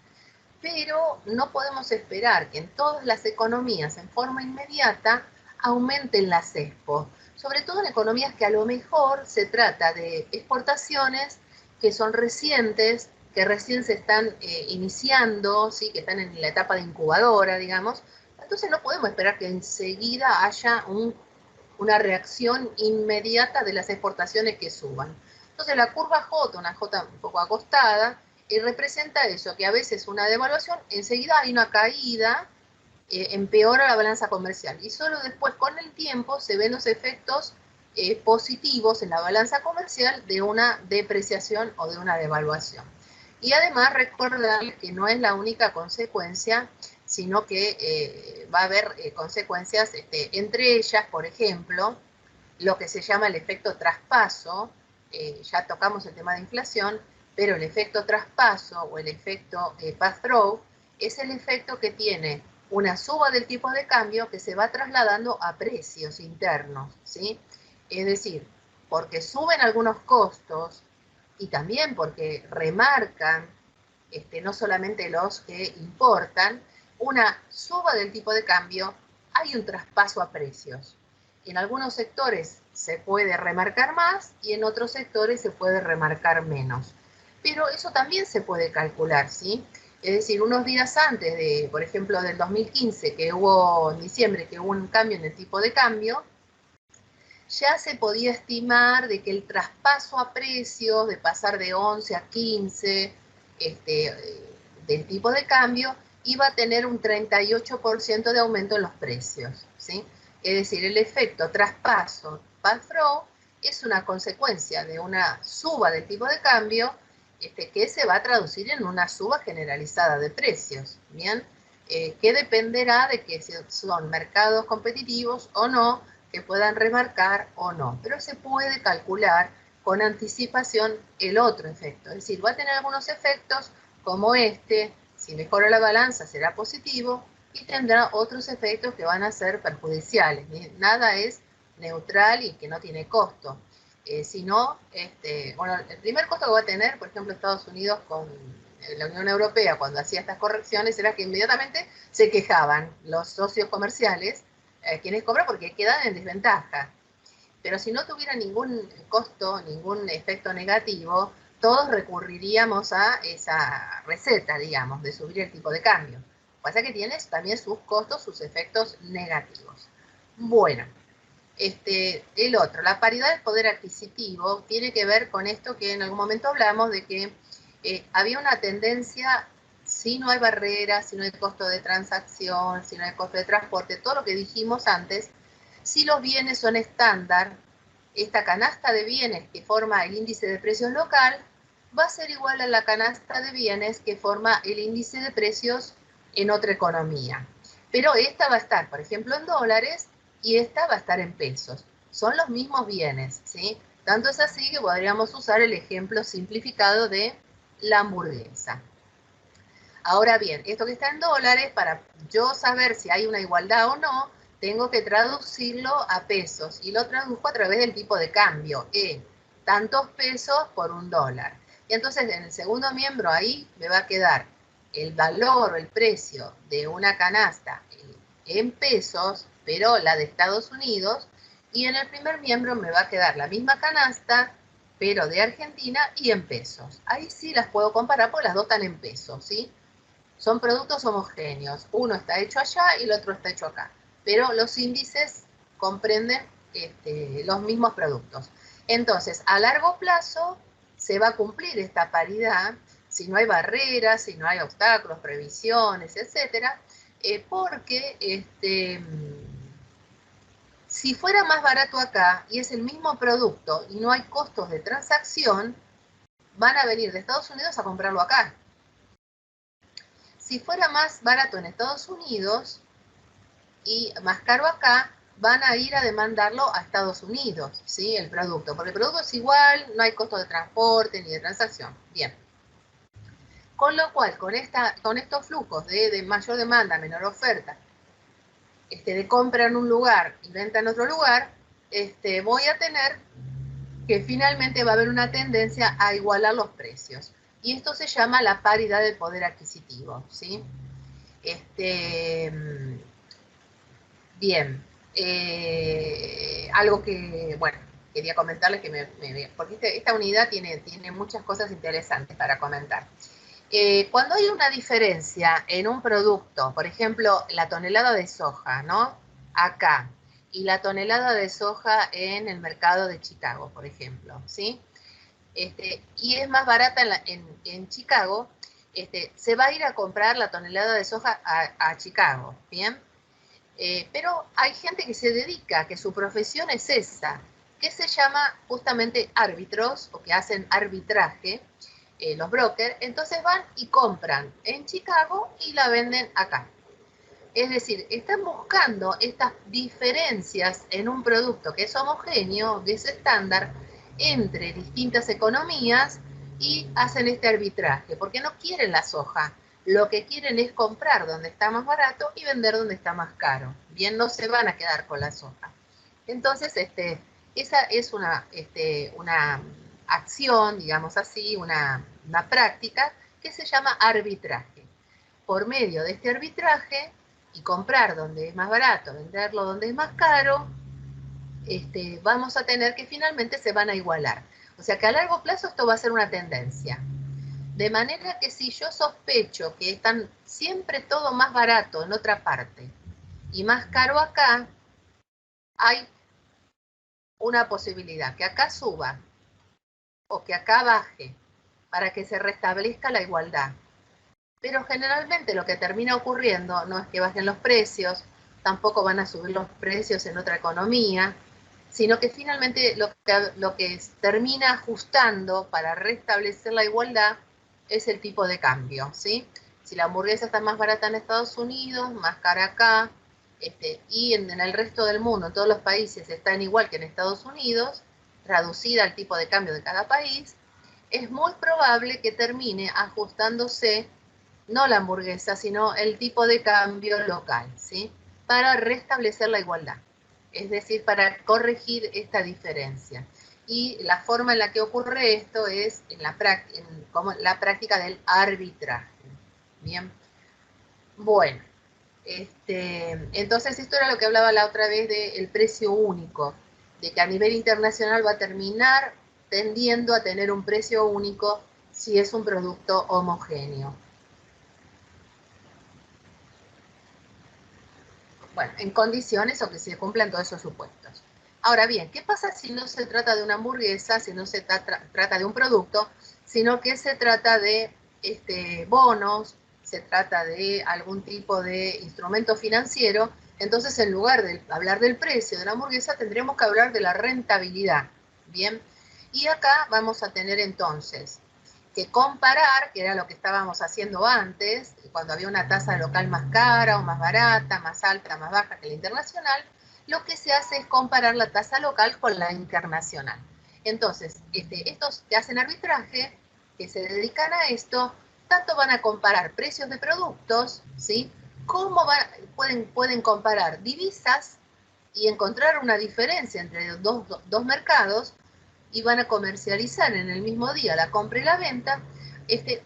Pero no podemos esperar que en todas las economías en forma inmediata aumenten las expo. Sobre todo en economías que a lo mejor se trata de exportaciones que son recientes, que recién se están iniciando, ¿sí? Que están en la etapa de incubadora, digamos. Entonces no podemos esperar que enseguida haya una reacción inmediata de las exportaciones que suban. Entonces la curva J, una J un poco acostada, representa eso, que a veces una devaluación, enseguida hay una caída, empeora la balanza comercial. Y solo después, con el tiempo, se ven los efectos positivos en la balanza comercial de una depreciación o de una devaluación. Y además recordar que no es la única consecuencia, sino que va a haber consecuencias, entre ellas, por ejemplo, lo que se llama el efecto traspaso. Ya tocamos el tema de inflación, pero el efecto traspaso o el efecto pass-through es el efecto que tiene una suba del tipo de cambio que se va trasladando a precios internos, ¿sí? Es decir, porque suben algunos costos y también porque remarcan no solamente los que importan, una suba del tipo de cambio, hay un traspaso a precios. En algunos sectores se puede remarcar más y en otros sectores se puede remarcar menos. Pero eso también se puede calcular, ¿sí? Es decir, unos días antes de, por ejemplo, del 2015, que hubo, en diciembre, que hubo un cambio en el tipo de cambio, ya se podía estimar de que el traspaso a precios, de pasar de 11 a 15, del tipo de cambio, iba a tener un 38% de aumento en los precios, ¿sí? Es decir, el efecto traspaso pass-through es una consecuencia de una suba del tipo de cambio que se va a traducir en una suba generalizada de precios, ¿bien? Que dependerá de que si son mercados competitivos o no, que puedan remarcar o no, pero se puede calcular con anticipación el otro efecto, es decir, va a tener algunos efectos como si mejora la balanza será positivo y tendrá otros efectos que van a ser perjudiciales, nada es neutral y que no tiene costo, sino, bueno, el primer costo que va a tener, por ejemplo, Estados Unidos con la Unión Europea cuando hacía estas correcciones era que inmediatamente se quejaban los socios comerciales quienes cobran porque quedan en desventaja. Pero si no tuviera ningún costo, ningún efecto negativo, todos recurriríamos a esa receta, digamos, de subir el tipo de cambio. Pasa que tiene también sus costos, sus efectos negativos. Bueno, el otro, la paridad del poder adquisitivo, tiene que ver con esto que en algún momento hablamos de que había una tendencia, si no hay barreras, si no hay costo de transacción, si no hay costo de transporte, todo lo que dijimos antes, si los bienes son estándar, esta canasta de bienes que forma el índice de precios local va a ser igual a la canasta de bienes que forma el índice de precios en otra economía. Pero esta va a estar, por ejemplo, en dólares y esta va a estar en pesos. Son los mismos bienes, ¿sí? Tanto es así que podríamos usar el ejemplo simplificado de la hamburguesa. Ahora bien, esto que está en dólares, para yo saber si hay una igualdad o no, tengo que traducirlo a pesos y lo traduzco a través del tipo de cambio, tantos pesos por un dólar. Y entonces en el segundo miembro ahí me va a quedar el valor o el precio de una canasta en pesos, pero la de Estados Unidos, y en el primer miembro me va a quedar la misma canasta, pero de Argentina y en pesos. Ahí sí las puedo comparar porque las dos están en pesos, ¿sí? Son productos homogéneos. Uno está hecho allá y el otro está hecho acá. Pero los índices comprenden los mismos productos. Entonces, a largo plazo se va a cumplir esta paridad si no hay barreras, si no hay obstáculos, previsiones, etcétera, porque si fuera más barato acá y es el mismo producto y no hay costos de transacción, van a venir de Estados Unidos a comprarlo acá. Si fuera más barato en Estados Unidos y más caro acá, van a ir a demandarlo a Estados Unidos, ¿sí? El producto, porque el producto es igual, no hay costo de transporte ni de transacción. Bien. Con lo cual, con estos flujos de mayor demanda, menor oferta, de compra en un lugar y venta en otro lugar, voy a tener que finalmente va a haber una tendencia a igualar los precios. Y esto se llama la paridad del poder adquisitivo, ¿sí? Bien. Algo que, bueno, quería comentarles porque esta unidad tiene muchas cosas interesantes para comentar. Cuando hay una diferencia en un producto, por ejemplo, la tonelada de soja, ¿no? Acá, y la tonelada de soja en el mercado de Chicago, por ejemplo, ¿sí? Y es más barata en Chicago, se va a ir a comprar la tonelada de soja a Chicago, ¿bien? Pero hay gente que se dedica, que su profesión es esa, que se llama justamente árbitros, o que hacen arbitraje, los brokers, entonces van y compran en Chicago y la venden acá. Es decir, están buscando estas diferencias en un producto que es homogéneo, que es estándar, entre distintas economías y hacen este arbitraje, porque no quieren la soja, lo que quieren es comprar donde está más barato y vender donde está más caro. Bien, no se van a quedar con la soja. Entonces, esa es una acción, digamos así, una práctica que se llama arbitraje. Por medio de este arbitraje y comprar donde es más barato, venderlo donde es más caro, vamos a tener que finalmente se van a igualar. O sea que a largo plazo esto va a ser una tendencia. De manera que si yo sospecho que están siempre todo más barato en otra parte y más caro acá, hay una posibilidad, que acá suba o que acá baje para que se restablezca la igualdad. Pero generalmente lo que termina ocurriendo no es que bajen los precios, tampoco van a subir los precios en otra economía, sino que finalmente lo que termina ajustando para restablecer la igualdad es el tipo de cambio, ¿sí? Si la hamburguesa está más barata en Estados Unidos, más cara acá, y en el resto del mundo, en todos los países están igual que en Estados Unidos, traducida al tipo de cambio de cada país, es muy probable que termine ajustándose no la hamburguesa, sino el tipo de cambio local, ¿sí? Para restablecer la igualdad, es decir, para corregir esta diferencia. Y la forma en la que ocurre esto es como la práctica del arbitraje. Bien. Bueno, entonces esto era lo que hablaba la otra vez del precio único, de que a nivel internacional va a terminar tendiendo a tener un precio único si es un producto homogéneo. Bueno, en condiciones o que se cumplan todos esos supuestos. Ahora bien, ¿qué pasa si no se trata de una hamburguesa, si no se trata de un producto, sino que se trata de bonos, se trata de algún tipo de instrumento financiero? Entonces, en lugar de hablar del precio de la hamburguesa, tendríamos que hablar de la rentabilidad. Bien, y acá vamos a tener entonces que comparar, que era lo que estábamos haciendo antes, cuando había una tasa local más cara o más barata, más alta, más baja que la internacional, lo que se hace es comparar la tasa local con la internacional. Entonces, estos que hacen arbitraje, que se dedican a esto, tanto van a comparar precios de productos, ¿sí? Como pueden comparar divisas y encontrar una diferencia entre dos mercados, y van a comercializar en el mismo día la compra y la venta,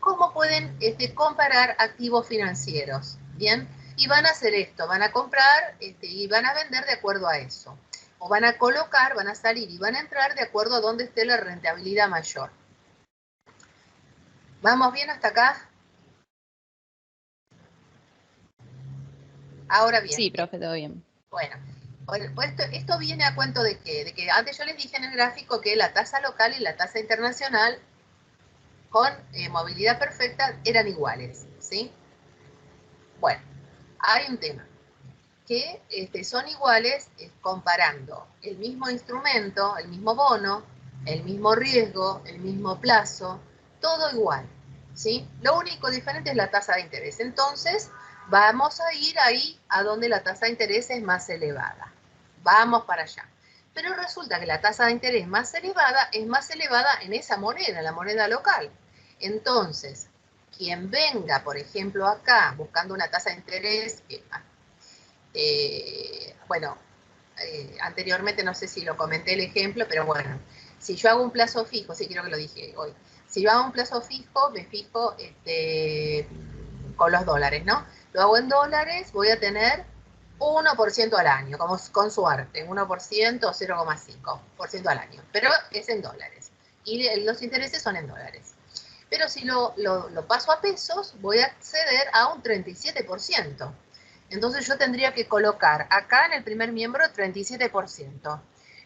cómo pueden comparar activos financieros, ¿bien? Y van a hacer esto, van a comprar y van a vender de acuerdo a eso. o van a colocar, van a salir y van a entrar de acuerdo a dónde esté la rentabilidad mayor. ¿Vamos bien hasta acá? Ahora bien. Sí, profe, todo bien. Bueno, pues esto viene a cuento de qué? De que antes yo les dije en el gráfico que la tasa local y la tasa internacional con movilidad perfecta eran iguales, ¿sí? Bueno, hay un tema, que son iguales comparando el mismo instrumento, el mismo bono, el mismo riesgo, el mismo plazo, todo igual, ¿sí? Lo único diferente es la tasa de interés. Entonces, vamos a ir ahí a donde la tasa de interés es más elevada. Vamos para allá. Pero resulta que la tasa de interés más elevada es más elevada en esa moneda, la moneda local. Entonces, quien venga, por ejemplo, acá buscando una tasa de interés, anteriormente no sé si lo comenté el ejemplo, pero bueno, si yo hago un plazo fijo, sí creo que lo dije hoy, si yo hago un plazo fijo, me fijo con los dólares, ¿no? Lo hago en dólares, voy a tener 1% al año, como con suerte, 1% o 0,5% al año, pero es en dólares. Y los intereses son en dólares. Pero si lo paso a pesos, voy a acceder a un 37%. Entonces yo tendría que colocar acá en el primer miembro 37%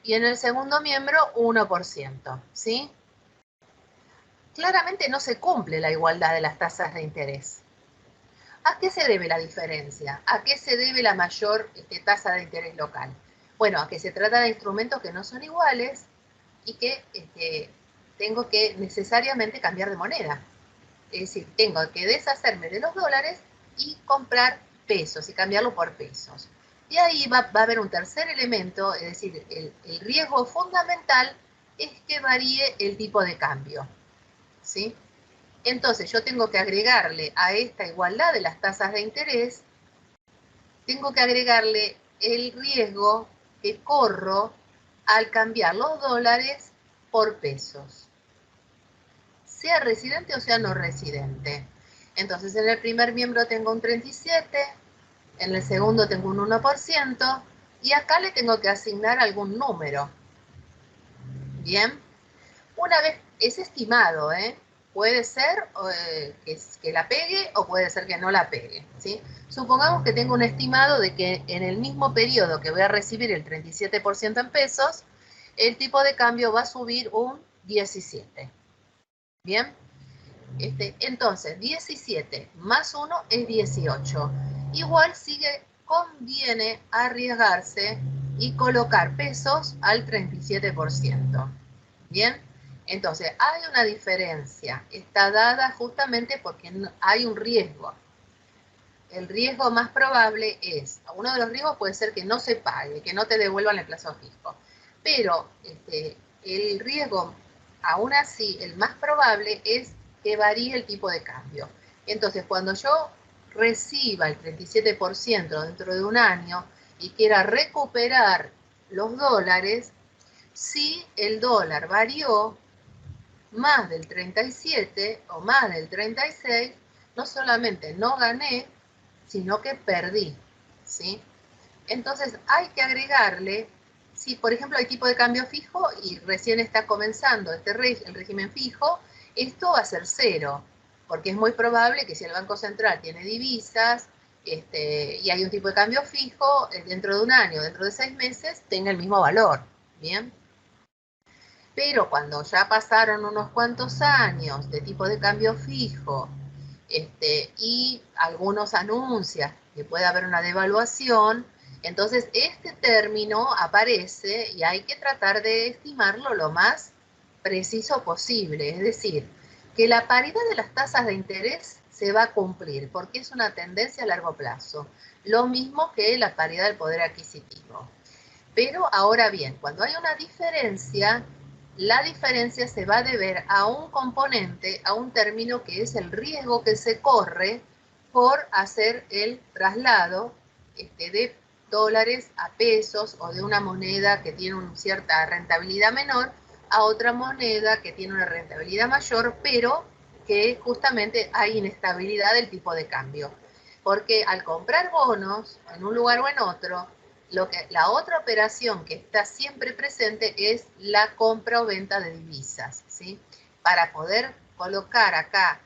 y en el segundo miembro 1%, ¿sí? Claramente no se cumple la igualdad de las tasas de interés. ¿A qué se debe la diferencia? ¿A qué se debe la mayor tasa de interés local? Bueno, a que se trata de instrumentos que no son iguales y que tengo que necesariamente cambiar de moneda. Es decir, tengo que deshacerme de los dólares y comprar pesos y cambiarlo por pesos. Y ahí va a haber un tercer elemento, es decir, el riesgo fundamental es que varíe el tipo de cambio, ¿sí? Entonces yo tengo que agregarle a esta igualdad de las tasas de interés, tengo que agregarle el riesgo que corro al cambiar los dólares por pesos, sea residente o sea no residente. Entonces en el primer miembro tengo un 37, en el segundo tengo un 1%, y acá le tengo que asignar algún número. Bien, una vez es estimado, puede ser que la pegue o puede ser que no la pegue, ¿sí? Supongamos que tengo un estimado de que en el mismo periodo que voy a recibir el 37% en pesos, el tipo de cambio va a subir un 17. Bien, entonces 17 más 1 es 18. Igual conviene arriesgarse y colocar pesos al 37%. Bien, entonces hay una diferencia, está dada justamente porque hay un riesgo. El riesgo más probable uno de los riesgos puede ser que no se pague, que no te devuelvan el plazo fijo, pero el riesgo, aún así, el más probable es que varíe el tipo de cambio. Entonces, cuando yo reciba el 37% dentro de un año y quiera recuperar los dólares, si el dólar varió más del 37 o más del 36, no solamente no gané, sino que perdí, ¿sí? Entonces hay que agregarle, si por ejemplo hay tipo de cambio fijo y recién está comenzando el régimen fijo, esto va a ser 0, porque es muy probable que si el Banco Central tiene divisas y hay un tipo de cambio fijo, dentro de un año, dentro de 6 meses, tenga el mismo valor, ¿bien? Pero cuando ya pasaron unos cuantos años de tipo de cambio fijo y algunos anuncian que puede haber una devaluación, entonces este término aparece y hay que tratar de estimarlo lo más preciso posible. Es decir, que la paridad de las tasas de interés se va a cumplir porque es una tendencia a largo plazo. Lo mismo que la paridad del poder adquisitivo. Pero ahora bien, cuando hay una diferencia, la diferencia se va a deber a un componente, a un término que es el riesgo que se corre por hacer el traslado de dólares a pesos o de una moneda que tiene una cierta rentabilidad menor a otra moneda que tiene una rentabilidad mayor, pero que justamente hay inestabilidad del tipo de cambio. Porque al comprar bonos en un lugar o en otro, La otra operación que está siempre presente es la compra o venta de divisas, ¿sí? Para poder colocar acá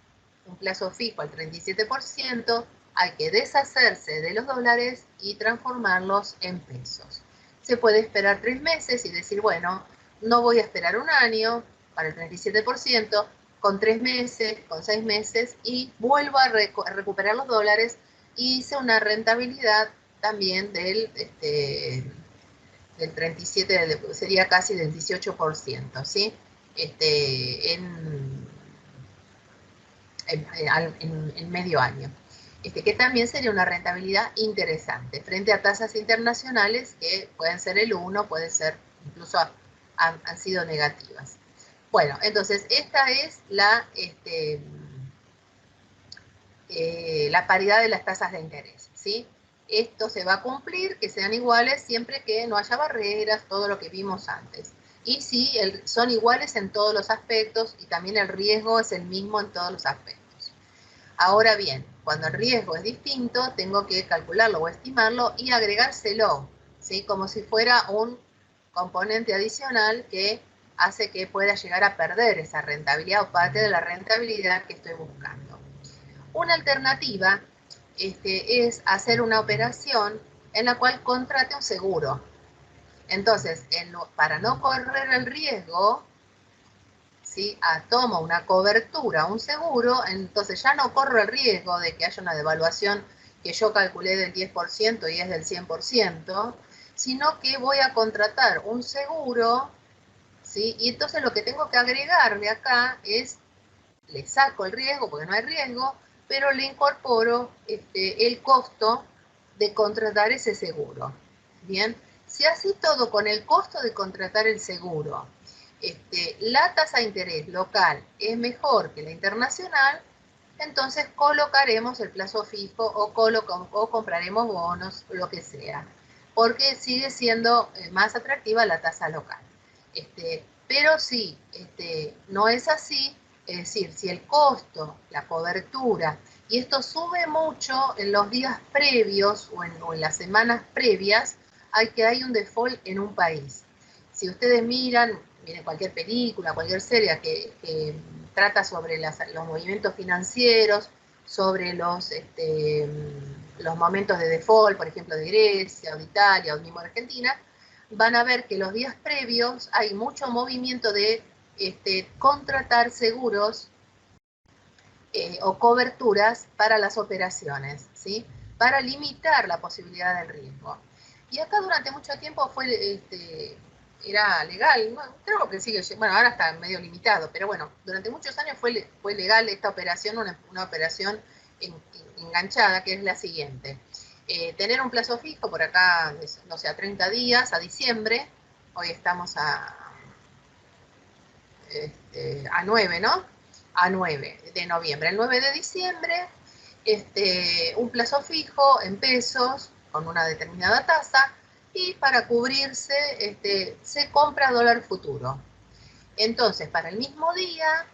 un plazo fijo al 37%, hay que deshacerse de los dólares y transformarlos en pesos. Se puede esperar 3 meses y decir, bueno, no voy a esperar un año para el 37%, con 3 meses, con 6 meses, y vuelvo a recuperar los dólares y hice una rentabilidad también del 37, sería casi del 18%, ¿sí? En medio año. Que también sería una rentabilidad interesante frente a tasas internacionales que pueden ser el 1, puede ser, incluso han sido negativas. Bueno, entonces esta es la paridad de las tasas de interés, ¿sí? Esto se va a cumplir, que sean iguales siempre que no haya barreras, todo lo que vimos antes. Y sí, son iguales en todos los aspectos y también el riesgo es el mismo en todos los aspectos. Ahora bien, cuando el riesgo es distinto, tengo que calcularlo o estimarlo y agregárselo, ¿sí? Como si fuera un componente adicional que hace que pueda llegar a perder esa rentabilidad o parte de la rentabilidad que estoy buscando. Una alternativa es hacer una operación en la cual contrate un seguro. Entonces, para no correr el riesgo, ¿sí? Tomo una cobertura, un seguro, entonces ya no corro el riesgo de que haya una devaluación que yo calculé del 10% y es del 100%, sino que voy a contratar un seguro, ¿sí? Y entonces lo que tengo que agregarle acá es, le saco el riesgo porque no hay riesgo, pero le incorporo el costo de contratar ese seguro. Bien, si así todo con el costo de contratar el seguro, la tasa de interés local es mejor que la internacional, entonces colocaremos el plazo fijo o compraremos bonos, lo que sea, porque sigue siendo más atractiva la tasa local. Pero si no es así, es decir, si el costo, la cobertura, y esto sube mucho en los días previos o en las semanas previas, hay un default en un país. Si ustedes miren cualquier película, cualquier serie que trata sobre los movimientos financieros, sobre los momentos de default, por ejemplo, de Grecia o de Italia o mismo de Argentina, van a ver que los días previos hay mucho movimiento de contratar seguros o coberturas para las operaciones, ¿sí? Para limitar la posibilidad del riesgo. Y acá durante mucho tiempo era legal, ¿no? Creo que sigue, bueno, ahora está medio limitado, pero bueno, durante muchos años fue legal esta operación, una operación enganchada, que es la siguiente. Tener un plazo fijo por acá, no sé, a 30 días, a diciembre, hoy estamos a 9, ¿no? A 9 de noviembre. El 9 de diciembre, un plazo fijo en pesos con una determinada tasa y para cubrirse se compra dólar futuro. Entonces, para el mismo día,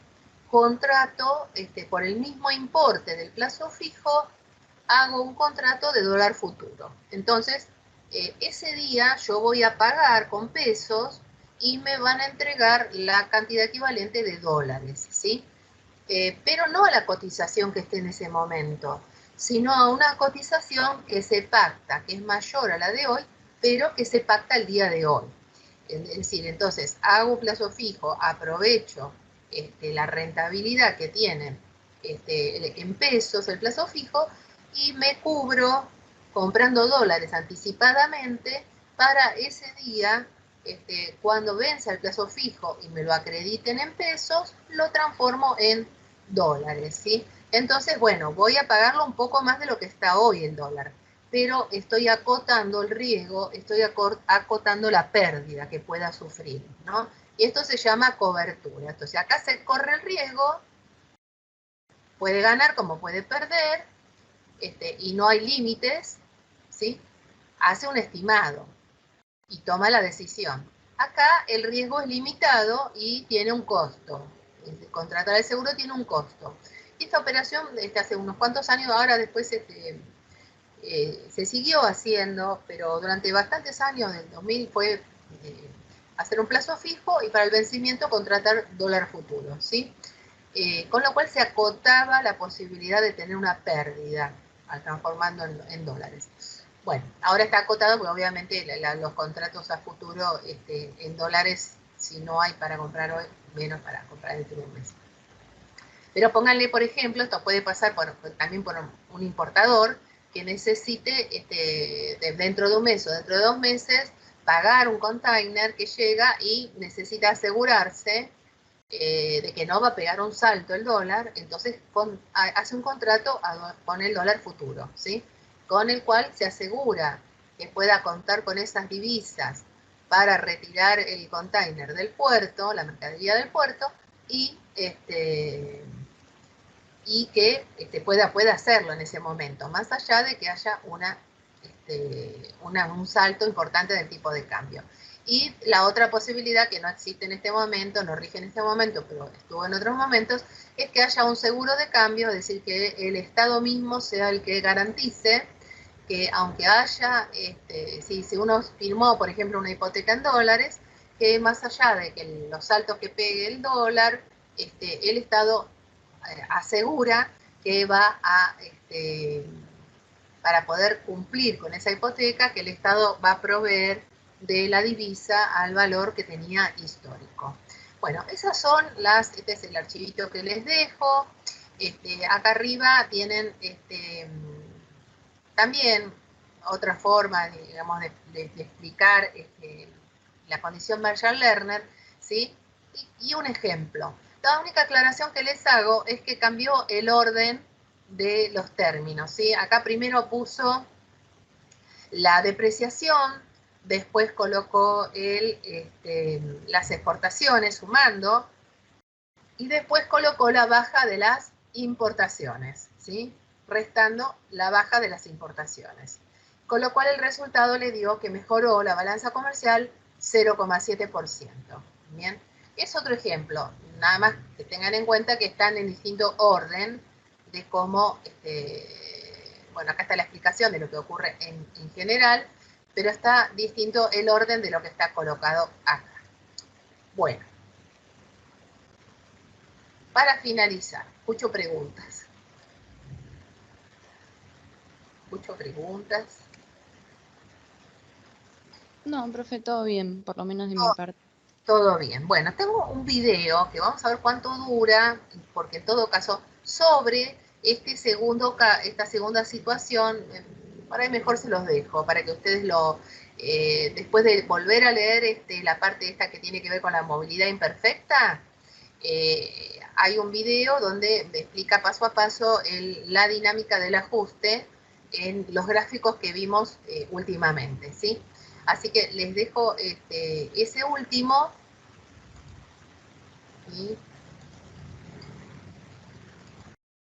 contrato por el mismo importe del plazo fijo, hago un contrato de dólar futuro. Entonces, ese día yo voy a pagar con pesos y me van a entregar la cantidad equivalente de dólares, ¿sí? Pero no a la cotización que esté en ese momento, sino a una cotización que se pacta, que es mayor a la de hoy, pero que se pacta el día de hoy. Es decir, entonces hago un plazo fijo, aprovecho la rentabilidad que tiene en pesos el plazo fijo y me cubro comprando dólares anticipadamente para ese día, cuando vence el plazo fijo y me lo acrediten en pesos, lo transformo en dólares, ¿sí? Entonces, bueno, voy a pagarlo un poco más de lo que está hoy el dólar, pero estoy acotando el riesgo, estoy acotando la pérdida que pueda sufrir, ¿no? Y esto se llama cobertura. Entonces, acá se corre el riesgo, puede ganar como puede perder, y no hay límites, ¿sí? Hace un estimado y toma la decisión. Acá el riesgo es limitado y tiene un costo. Contratar el seguro tiene un costo. Y esta operación hace unos cuantos años, ahora después se siguió haciendo, pero durante bastantes años, del 2000 fue hacer un plazo fijo y para el vencimiento contratar dólar futuro, ¿sí? Con lo cual se acotaba la posibilidad de tener una pérdida al transformando en dólares. Bueno, ahora está acotado porque obviamente los contratos a futuro en dólares, si no hay para comprar hoy, menos para comprar dentro de un mes. Pero pónganle, por ejemplo, esto puede pasar también por un importador que necesite dentro de un mes o dentro de 2 meses pagar un container que llega y necesita asegurarse de que no va a pegar un salto el dólar, entonces hace un contrato con el dólar futuro, ¿sí? Con el cual se asegura que pueda contar con esas divisas para retirar el container del puerto, la mercadería del puerto, y que pueda hacerlo en ese momento, más allá de que haya un salto importante del tipo de cambio. Y la otra posibilidad que no existe en este momento, no rige en este momento, pero estuvo en otros momentos, es que haya un seguro de cambio, es decir, que el Estado mismo sea el que garantice que aunque haya, si uno firmó, por ejemplo, una hipoteca en dólares, que más allá de que los saltos que pegue el dólar, el Estado asegura que va a, para poder cumplir con esa hipoteca, que el Estado va a proveer de la divisa al valor que tenía histórico. Bueno, esas son este es el archivito que les dejo. Acá arriba tienen también otra forma, digamos, de explicar la condición Marshall-Lerner, ¿sí? Y un ejemplo. La única aclaración que les hago es que cambió el orden de los términos, ¿sí? Acá primero puso la depreciación, después colocó las exportaciones sumando, y después colocó la baja de las importaciones, ¿sí? Restando la baja de las importaciones. Con lo cual el resultado le dio que mejoró la balanza comercial 0,7%. Bien, es otro ejemplo, nada más que tengan en cuenta que están en distinto orden de cómo, bueno, acá está la explicación de lo que ocurre en general, pero está distinto el orden de lo que está colocado acá. Bueno, para finalizar, escucho preguntas. Escucho preguntas. No, profe, todo bien, por lo menos de mi parte. Todo bien. Bueno, tengo un video que vamos a ver cuánto dura, porque en todo caso, sobre esta segunda situación, por ahí mejor se los dejo, para que ustedes después de volver a leer la parte esta que tiene que ver con la movilidad imperfecta, hay un video donde explica paso a paso la dinámica del ajuste en los gráficos que vimos últimamente, ¿sí? Así que les dejo ese último y